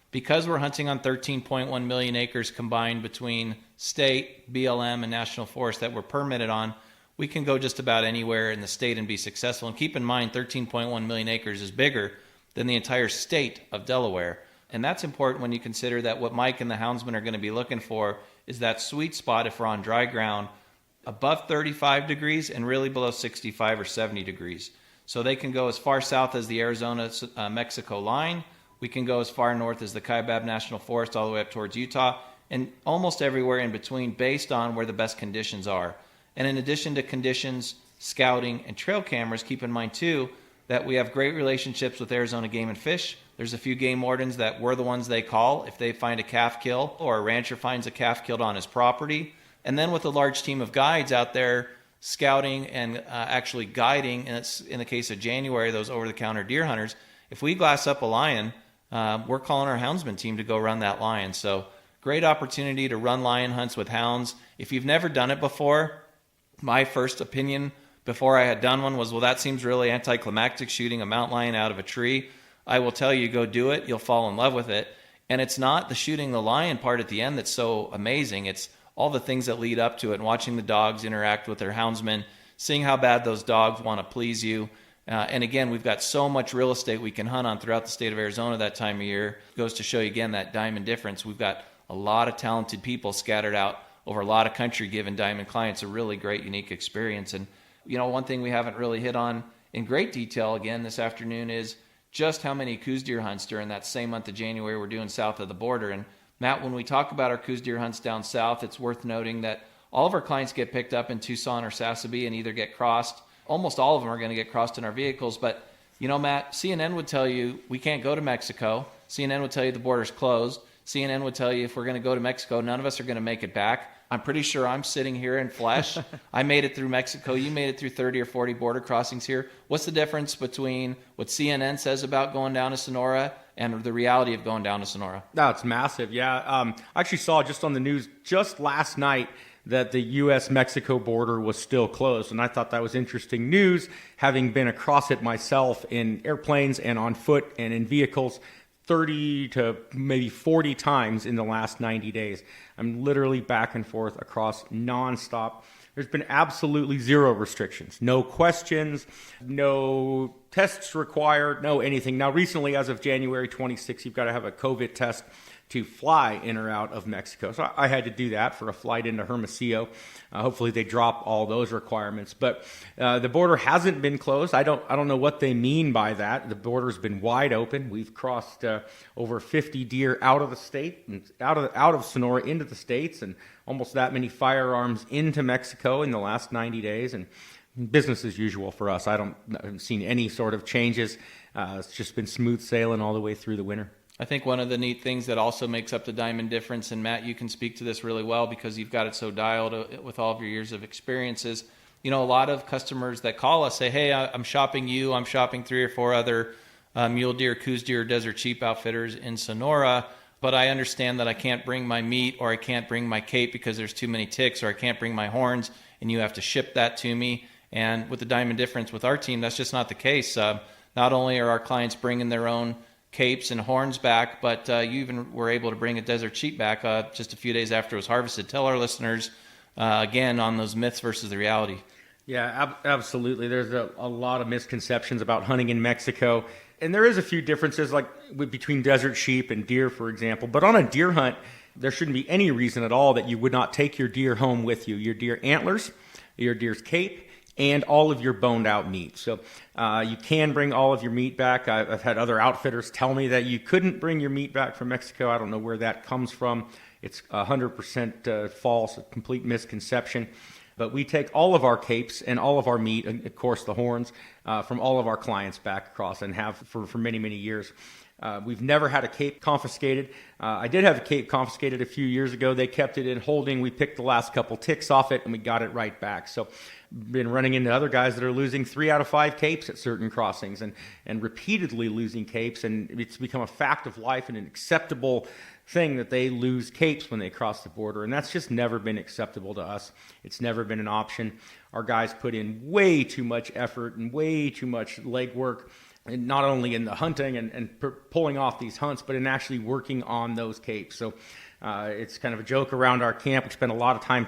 Because we're hunting on 13.1 million acres combined between state, BLM, and national forest that we're permitted on, we can go just about anywhere in the state and be successful. And keep in mind, 13.1 million acres is bigger than the entire state of Delaware. And that's important when you consider that what Mike and the houndsmen are going to be looking for is that sweet spot if we're on dry ground above 35 degrees and really below 65 or 70 degrees. So they can go as far south as the Arizona-Mexico line. We can go as far north as the Kaibab National Forest all the way up towards Utah, and almost everywhere in between based on where the best conditions are. And in addition to conditions, scouting, and trail cameras, keep in mind too that we have great relationships with Arizona Game and Fish. There's a few game wardens that we're the ones they call if they find a calf kill or a rancher finds a calf killed on his property. And then with a large team of guides out there scouting and actually guiding, and it's in the case of January, those over-the-counter deer hunters, if we glass up a lion, we're calling our houndsman team to go run that lion. So great opportunity to run lion hunts with hounds. If you've never done it before, my first opinion before I had done one was, well, that seems really anticlimactic, shooting a mountain lion out of a tree. I will tell you, go do it. You'll fall in love with it. And it's not the shooting the lion part at the end that's so amazing. It's all the things that lead up to it and watching the dogs interact with their houndsmen, seeing how bad those dogs want to please you. And again, we've got so much real estate we can hunt on throughout the state of Arizona that time of year. It goes to show you again that diamond difference. We've got a lot of talented people scattered out over a lot of country, giving diamond clients a really great, unique experience. And, you know, one thing we haven't really hit on in great detail again this afternoon is just how many Coues deer hunts during that same month of January we're doing south of the border. And Matt, when we talk about our Coues deer hunts down south, it's worth noting that all of our clients get picked up in Tucson or Sassabee and either get crossed. Almost all of them are going to get crossed in our vehicles. But, you know, Matt, CNN would tell you we can't go to Mexico. CNN would tell you the border's closed. CNN would tell you if we're going to go to Mexico, none of us are going to make it back. I'm pretty sure I'm sitting here in flesh. I made it through Mexico. You made it through 30 or 40 border crossings here. What's the difference between what CNN says about going down to Sonora and the reality of going down to Sonora? No, it's massive. Yeah. I actually saw just on the news just last night that the U.S.-Mexico border was still closed. And I thought that was interesting news, having been across it myself in airplanes and on foot and in vehicles 30 to maybe 40 times in the last 90 days. I'm literally back and forth across nonstop. There's been absolutely zero restrictions, no questions, no tests required, no anything. Now, recently, as of January 26th, you've got to have a COVID test to fly in or out of Mexico. So I had to do that for a flight into Hermosillo. Hopefully they drop all those requirements. But the border hasn't been closed. I don't know what they mean by that. The border's been wide open. We've crossed over 50 deer out of the state and out of Sonora into the States, and almost that many firearms into Mexico in the last 90 days. And business as usual for us. I haven't seen any sort of changes. It's just been smooth sailing all the way through the winter. I think one of the neat things that also makes up the diamond difference, and Matt, you can speak to this really well because you've got it so dialed with all of your years of experiences. You know, a lot of customers that call us say, hey, I'm shopping you, I'm shopping 3 or 4 other mule deer, Coues deer, Desert Sheep outfitters in Sonora, but I understand that I can't bring my meat or I can't bring my cape because there's too many ticks, or I can't bring my horns and you have to ship that to me. And with the diamond difference with our team, that's just not the case. Not only are our clients bringing their own capes and horns back, but you even were able to bring a Desert Sheep back just a few days after it was harvested. Tell our listeners again on those myths versus the reality. Yeah, absolutely. There's a lot of misconceptions about hunting in Mexico, and there is a few differences like between Desert Sheep and deer, for example. But on a deer hunt, there shouldn't be any reason at all that you would not take your deer home with you. Your deer antlers, your deer's cape, and all of your boned out meat. So you can bring all of your meat back. I've had other outfitters tell me that you couldn't bring your meat back from Mexico. I don't know where that comes from. It's 100% false, a complete misconception. But we take all of our capes and all of our meat, and of course the horns, from all of our clients back across, and have for many, many years. We've never had a cape confiscated. I did have a cape confiscated a few years ago. They kept it in holding. We picked the last couple ticks off it, and we got it right back. So been running into other guys that are losing 3 out of 5 capes at certain crossings and repeatedly losing capes, and it's become a fact of life and an acceptable thing that they lose capes when they cross the border, and that's just never been acceptable to us. It's never been an option. Our guys put in way too much effort and way too much legwork, and not only in the hunting and pulling off these hunts, but in actually working on those capes. So it's kind of a joke around our camp. We spend a lot of time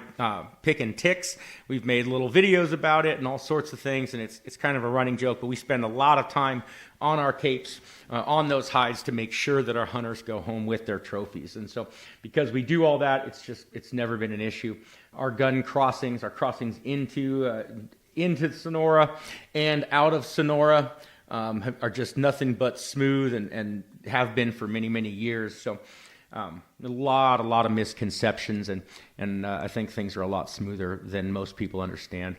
picking ticks. We've made little videos about it and all sorts of things, and it's kind of a running joke, but we spend a lot of time on our capes, on those hides, to make sure that our hunters go home with their trophies. And so because we do all that, it's never been an issue. Our gun crossings, our crossings into Sonora and out of Sonora, are just nothing but smooth and have been for many, many years. So a lot of misconceptions, and I think things are a lot smoother than most people understand.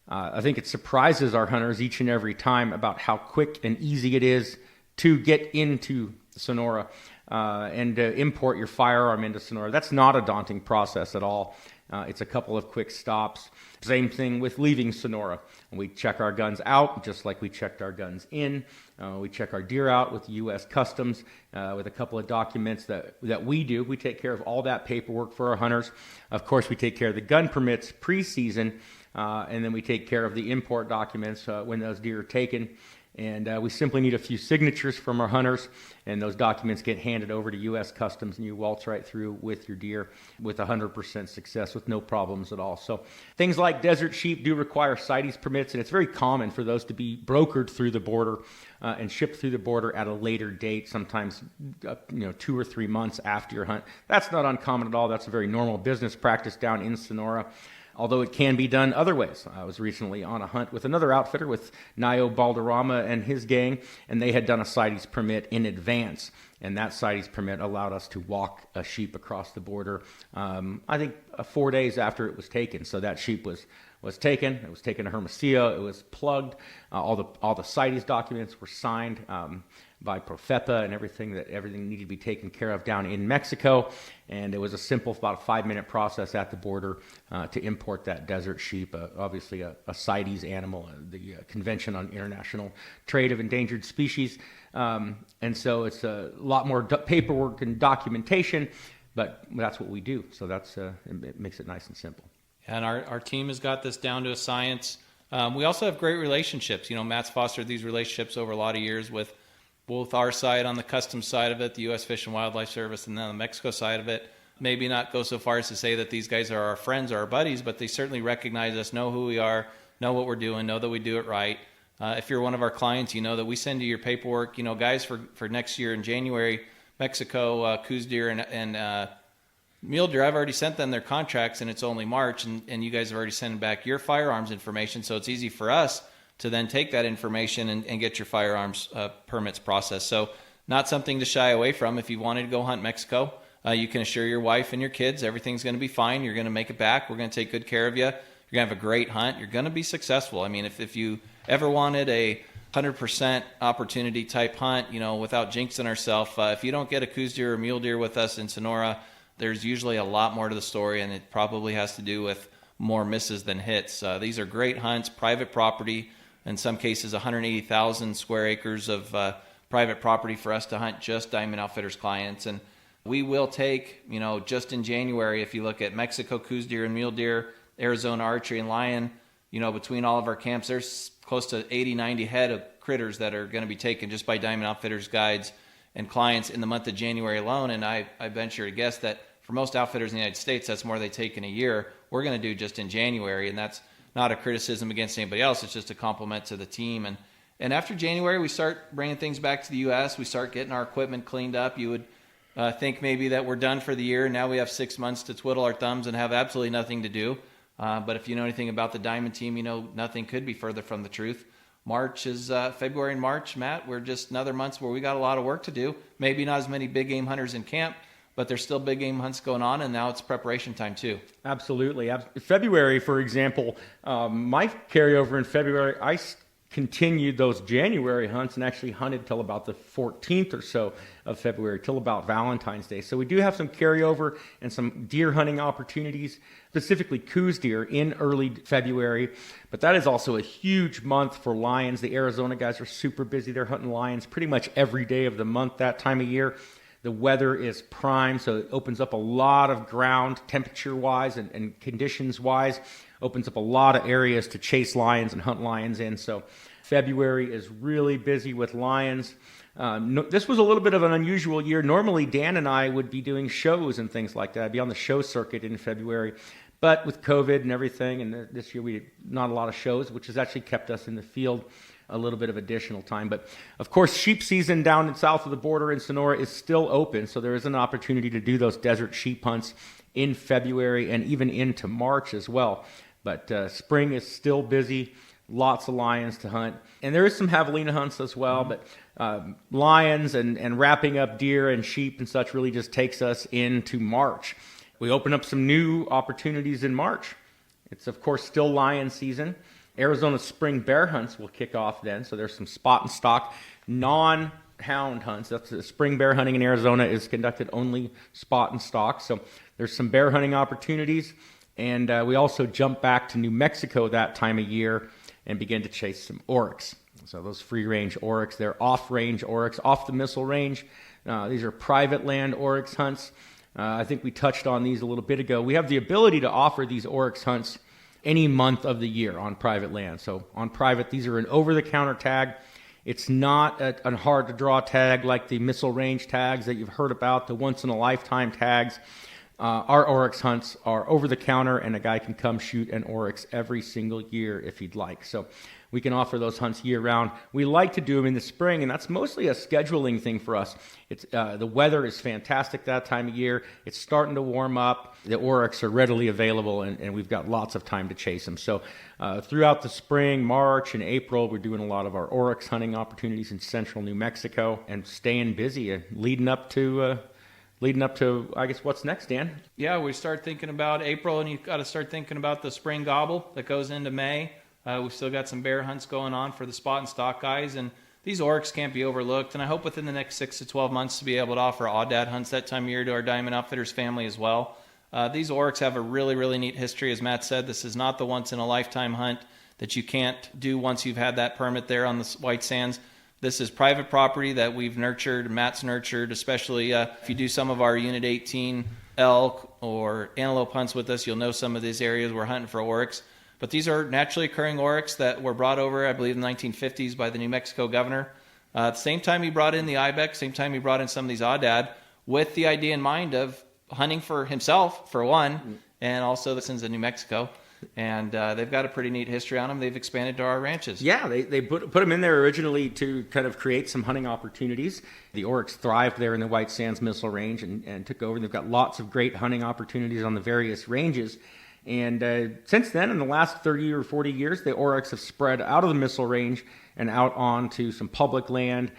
I think it surprises our hunters each and every time about how quick and easy it is to get into Sonora and import your firearm into Sonora. That's not a daunting process at all. It's a couple of quick stops. Same thing with leaving Sonora. We check our guns out just like we checked our guns in. We check our deer out with U.S. Customs with a couple of documents that we do. We take care of all that paperwork for our hunters. Of course, we take care of the gun permits pre-season, and then we take care of the import documents when those deer are taken. And we simply need a few signatures from our hunters, and those documents get handed over to U.S. Customs, and you waltz right through with your deer with 100% success with no problems at all. So things like Desert Sheep do require CITES permits, and it's very common for those to be brokered through the border and shipped through the border at a later date, sometimes 2 or 3 months after your hunt. That's not uncommon at all. That's a very normal business practice down in Sonora. although it can be done other ways. I was recently on a hunt with another outfitter, with Nayo Balderrama and his gang, and they had done a CITES permit in advance. And that CITES permit allowed us to walk a sheep across the border, I think 4 days after it was taken. So that sheep was taken. It was taken to Hermosillo. It was plugged. All the CITES documents were signed by Profepa, and everything needed to be taken care of down in Mexico. And it was a simple, about a 5-minute process at the border to import that desert sheep, obviously a CITES animal, the Convention on International Trade of Endangered Species. And so it's a lot more paperwork and documentation, but that's what we do. So it makes it nice and simple. And our team has got this down to a science. We also have great relationships. Matt's fostered these relationships over a lot of years with both our side on the customs side of it, the U.S. Fish and Wildlife Service, and then the Mexico side of it. Maybe not go so far as to say that these guys are our friends or our buddies, but they certainly recognize us, know who we are, know what we're doing, know that we do it right. If you're one of our clients, you know that we send you your paperwork. Guys, for next year in January, Mexico, Coues deer and mule deer, I've already sent them their contracts, and it's only March, and you guys have already sent back your firearms information, so it's easy for us to then take that information and get your firearms permits processed. So not something to shy away from. If you wanted to go hunt Mexico, you can assure your wife and your kids everything's going to be fine. You're going to make it back. We're going to take good care of you. You're going to have a great hunt. You're going to be successful. I mean, if you ever wanted a 100% opportunity type hunt, without jinxing ourselves, if you don't get a Coues deer or mule deer with us in Sonora, there's usually a lot more to the story, and it probably has to do with more misses than hits. These are great hunts, private property, in some cases 180,000 square acres of private property for us to hunt just Diamond Outfitters clients. And we will take, just in January, if you look at Mexico Coues deer and mule deer, Arizona archery and lion, between all of our camps, there's close to 80, 90 head of critters that are going to be taken just by Diamond Outfitters guides and clients in the month of January alone. And I venture to guess that for most outfitters in the United States, that's more they take in a year. We're going to do just in January, and that's not a criticism against anybody else. It's just a compliment to the team. And after January, we start bringing things back to the U.S. We start getting our equipment cleaned up. You would think maybe that we're done for the year. Now we have 6 months to twiddle our thumbs and have absolutely nothing to do. But if you know anything about the Diamond team, nothing could be further from the truth. March is February and March, Matt. We're just another month where we got a lot of work to do. Maybe not as many big game hunters in camp, but there's still big game hunts going on, and now it's preparation time too. Absolutely. February, for example, my carryover in February, I continued those January hunts and actually hunted till about the 14th or so of February, till about Valentine's Day. So we do have some carryover and some deer hunting opportunities, specifically Coues deer in early February. But that is also a huge month for lions. The Arizona guys are super busy. They're hunting lions pretty much every day of the month that time of year. The weather is prime, so it opens up a lot of ground temperature-wise and conditions-wise. Opens up a lot of areas to chase lions and hunt lions in. So February is really busy with lions. This was a little bit of an unusual year. Normally, Dan and I would be doing shows and things like that. I'd be on the show circuit in February. But with COVID and everything, and this year we had not a lot of shows, which has actually kept us in the field a little bit of additional time. But of course, sheep season down in south of the border in Sonora is still open, so there is an opportunity to do those desert sheep hunts in February and even into March as well. But spring is still busy, lots of lions to hunt. And there is some javelina hunts as well, but lions and wrapping up deer and sheep and such really just takes us into March. We open up some new opportunities in March. It's, of course, still lion season. Arizona spring bear hunts will kick off then, so there's some spot and stock non-hound hunts. That's the spring bear hunting in Arizona is conducted only spot and stock, so there's some bear hunting opportunities. And we also jump back to New Mexico that time of year and begin to chase some oryx. So those free-range oryx, they're off-range oryx, off the missile range. These are private land oryx hunts. I think we touched on these a little bit ago. We have the ability to offer these oryx hunts any month of the year on private land. So on private, these are an over-the-counter tag. It's not a hard-to-draw tag like the missile range tags that you've heard about, the once-in-a-lifetime tags. Our oryx hunts are over the counter, and a guy can come shoot an oryx every single year if he'd like. So we can offer those hunts year round. We like to do them in the spring, and that's mostly a scheduling thing for us. It's the weather is fantastic that time of year. It's starting to warm up. The oryx are readily available, and we've got lots of time to chase them. So throughout the spring, March and April, we're doing a lot of our oryx hunting opportunities in central New Mexico and staying busy and leading up to, I guess, what's next, Dan? Yeah, we start thinking about April, and you've got to start thinking about the spring gobble that goes into May. We've still got some bear hunts going on for the spot and stock guys, and these oryx can't be overlooked. And I hope within the next 6 to 12 months to be able to offer aoudad hunts that time of year to our Diamond Outfitters family as well. These oryx have a really, really neat history. As Matt said, this is not the once-in-a-lifetime hunt that you can't do once you've had that permit there on the White Sands. This is private property that we've nurtured, Matt's nurtured, especially if you do some of our Unit 18 elk or antelope hunts with us, you'll know some of these areas we're hunting for oryx. But these are naturally occurring oryx that were brought over, I believe, in the 1950s by the New Mexico governor. At the same time he brought in the ibex, same time he brought in some of these aoudad, with the idea in mind of hunting for himself, for one, and also the citizens of New Mexico. And they've got a pretty neat history on them. They've expanded to our ranches. Yeah, they put them in there originally to kind of create some hunting opportunities. The oryx thrived there in the White Sands Missile Range and took over. They've got lots of great hunting opportunities on the various ranges. And since then, in the last 30 or 40 years, the oryx have spread out of the Missile Range and out onto some public land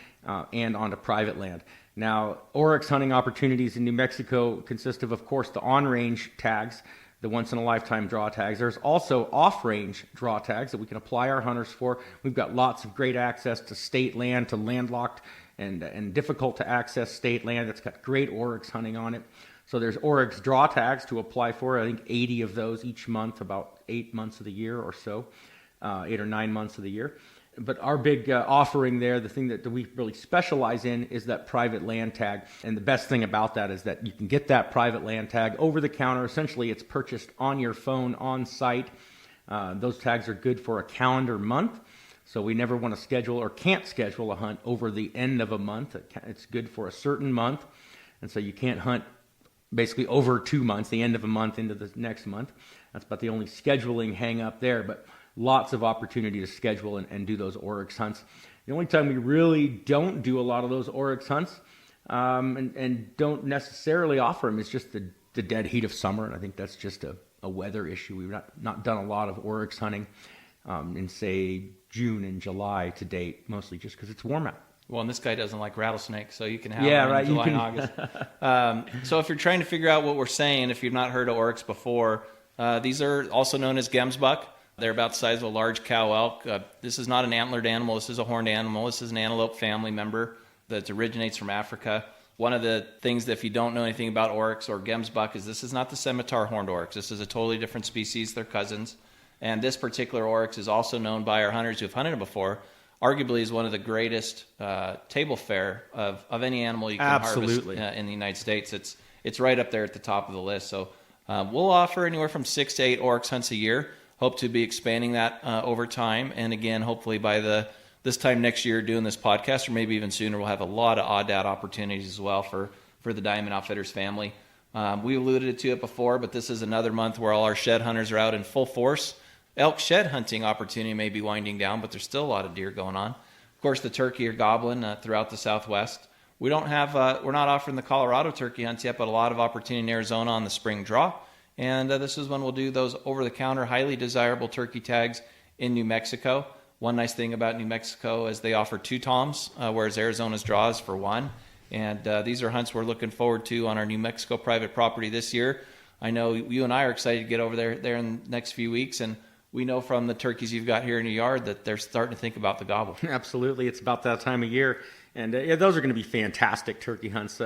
and onto private land. Now, oryx hunting opportunities in New Mexico consist of course, the on-range tags, the once-in-a-lifetime draw tags. There's also off-range draw tags that we can apply our hunters for. We've got lots of great access to state land, to landlocked and difficult-to-access state land that's got great oryx hunting on it. So there's oryx draw tags to apply for. I think 80 of those each month, about 8 months of the year or so, 8 or 9 months of the year. But our big offering there, the thing that we really specialize in, is that private land tag. And the best thing about that is that you can get that private land tag over the counter. Essentially, it's purchased on your phone on site. Those tags are good for a calendar month. So we never want to schedule or can't schedule a hunt over the end of a month. It's good for a certain month. And so you can't hunt basically over 2 months, the end of a month into the next month. That's about the only scheduling hang up there, but lots of opportunity to schedule and do those oryx hunts. The only time we really don't do a lot of those oryx hunts and don't necessarily offer them is just the dead heat of summer, and I think that's just a weather issue. We've not done a lot of oryx hunting in, say, June and July to date, mostly just because it's warm out. Well, and this guy doesn't like rattlesnakes, so you can have them in July and August. So if you're trying to figure out what we're saying, if you've not heard of oryx before, these are also known as gemsbuck. They're about the size of a large cow elk. This is not an antlered animal. This is a horned animal. This is an antelope family member that originates from Africa. One of the things that if you don't know anything about oryx or gemsbuck is this is not the scimitar horned oryx. This is a totally different species. They're cousins. And this particular oryx is also known by our hunters who have hunted it before. Arguably is one of the greatest table fare of any animal you can harvest in the United States. It's right up there at the top of the list. So we'll offer anywhere from 6 to 8 oryx hunts a year. Hope to be expanding that over time. And again, hopefully by this time next year doing this podcast, or maybe even sooner, we'll have a lot of aoudad opportunities as well for the Diamond Outfitters family. We alluded to it before, but this is another month where all our shed hunters are out in full force. Elk shed hunting opportunity may be winding down, but there's still a lot of deer going on. Of course, the turkey are gobbling throughout the Southwest. We don't have, we're not offering the Colorado turkey hunts yet, but a lot of opportunity in Arizona on the spring draw. And this is when we'll do those over-the-counter, highly desirable turkey tags in New Mexico. One nice thing about New Mexico is they offer 2 toms, whereas Arizona's draw is for 1. And these are hunts we're looking forward to on our New Mexico private property this year. I know you and I are excited to get over there in the next few weeks, and we know from the turkeys you've got here in your yard that they're starting to think about the gobble. Absolutely. It's about that time of year. And those are going to be fantastic turkey hunts.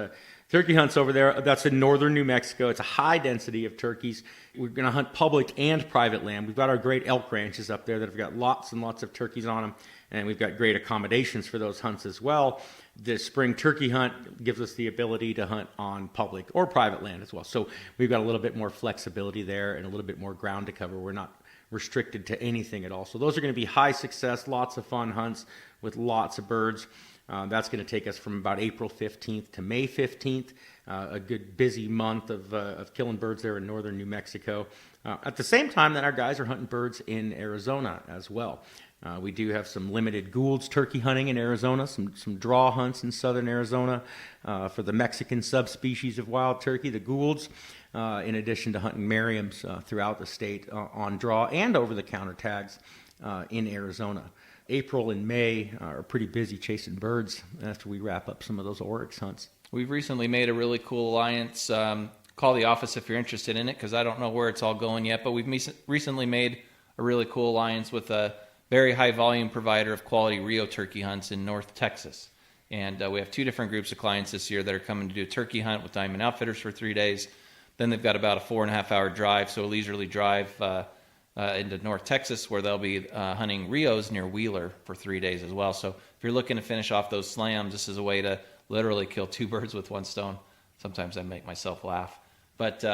Turkey hunts over there, that's in northern New Mexico. It's a high density of turkeys. We're going to hunt public and private land. We've got our great elk ranches up there that have got lots and lots of turkeys on them. And we've got great accommodations for those hunts as well. The spring turkey hunt gives us the ability to hunt on public or private land as well. So we've got a little bit more flexibility there and a little bit more ground to cover. We're not restricted to anything at all. So those are going to be high success, lots of fun hunts with lots of birds. That's going to take us from about April 15th to May 15th. a good busy month of killing birds there in northern New Mexico. At the same time that our guys are hunting birds in Arizona as well. We do have some limited Gould's turkey hunting in Arizona, some draw hunts in southern Arizona for the Mexican subspecies of wild turkey, the Gould's, in addition to hunting Merriam's throughout the state on draw and over-the-counter tags in Arizona. April and May are pretty busy chasing birds after we wrap up some of those oryx hunts. We've recently made a really cool alliance. Call the office if you're interested in it, because I don't know where it's all going yet, but we've recently made a really cool alliance with a very high volume provider of quality Rio turkey hunts in North Texas. And we have 2 different groups of clients this year that are coming to do a turkey hunt with Diamond Outfitters for 3 days. Then they've got about a 4.5 hour drive, so a leisurely drive into North Texas, where they'll be hunting Rios near Wheeler for 3 days as well. So if you're looking to finish off those slams, this is a way to literally kill 2 birds with 1 stone. Sometimes I make myself laugh. But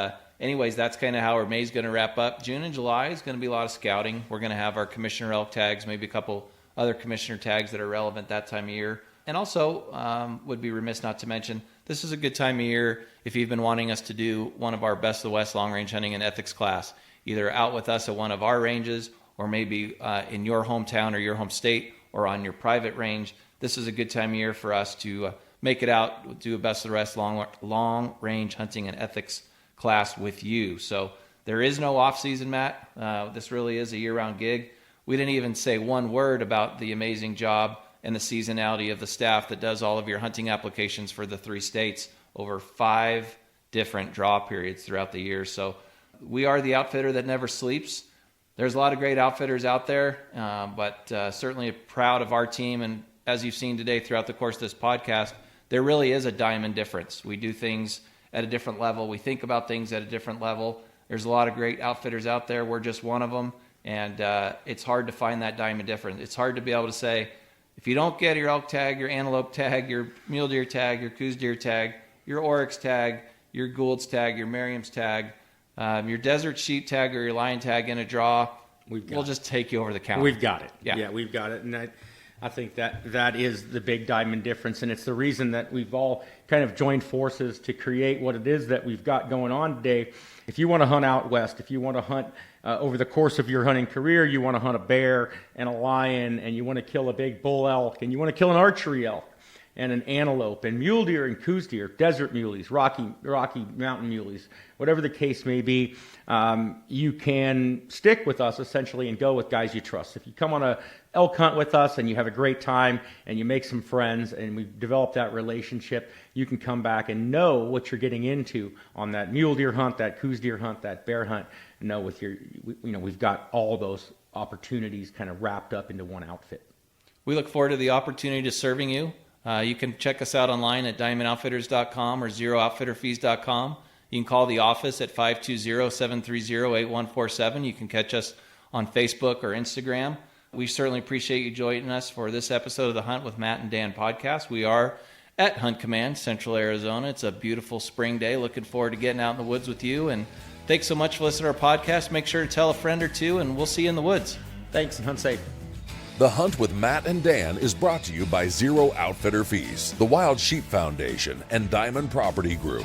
anyways, that's kind of how our May's going to wrap up. June and July is going to be a lot of scouting. We're going to have our commissioner elk tags, maybe a couple other commissioner tags that are relevant that time of year. And also, would be remiss not to mention, this is a good time of year if you've been wanting us to do one of our Best of the West long range hunting and ethics class, either out with us at one of our ranges or maybe in your hometown or your home state or on your private range. This is a good time of year for us to make it out, do a Best of the West long range hunting and ethics class with you. So there is no off season, Matt. This really is a year-round gig. We didn't even say one word about the amazing job and the seasonality of the staff that does all of your hunting applications for the 3 states over 5 different draw periods throughout the year. So we are the outfitter that never sleeps. There's a lot of great outfitters out there, but certainly proud of our team. And as you've seen today throughout the course of this podcast, there really is a diamond difference. We do things at a different level. We think about things at a different level. There's a lot of great outfitters out there. We're just one of them. And it's hard to find that diamond difference. It's hard to be able to say, if you don't get your elk tag, your antelope tag, your mule deer tag, your Coues deer tag, your oryx tag, your Gould's tag, your Merriam's tag, your desert sheep tag or your lion tag in a draw, we'll just take you over the counter. We've got it. Yeah, we've got it. And I think that is the big diamond difference, and it's the reason that we've all kind of joined forces to create what it is that we've got going on today. If you want to hunt out west, if you want to hunt over the course of your hunting career, you want to hunt a bear and a lion, and you want to kill a big bull elk, and you want to kill an archery elk and an antelope and mule deer and Coues deer, desert muleys, Rocky mountain muleys, whatever the case may be, you can stick with us essentially and go with guys you trust. If you come on a elk hunt with us and you have a great time and you make some friends and we've developed that relationship, you can come back and know what you're getting into on that mule deer hunt, that Coues deer hunt, that bear hunt. Know with we've got all those opportunities kind of wrapped up into one outfit. We look forward to the opportunity to serving you. You can check us out online at diamondoutfitters.com or ZeroOutfitterFees.com. You can call the office at 520-730-8147. You can catch us on Facebook or Instagram. We certainly appreciate you joining us for this episode of the Hunt with Matt and Dan podcast. We are at Hunt Command, Central Arizona. It's a beautiful spring day. Looking forward to getting out in the woods with you. And thanks so much for listening to our podcast. Make sure to tell a friend or two, and we'll see you in the woods. Thanks, and hunt safe. The Hunt with Matt and Dan is brought to you by Zero Outfitter Fees, the Wild Sheep Foundation, and Diamond Property Group.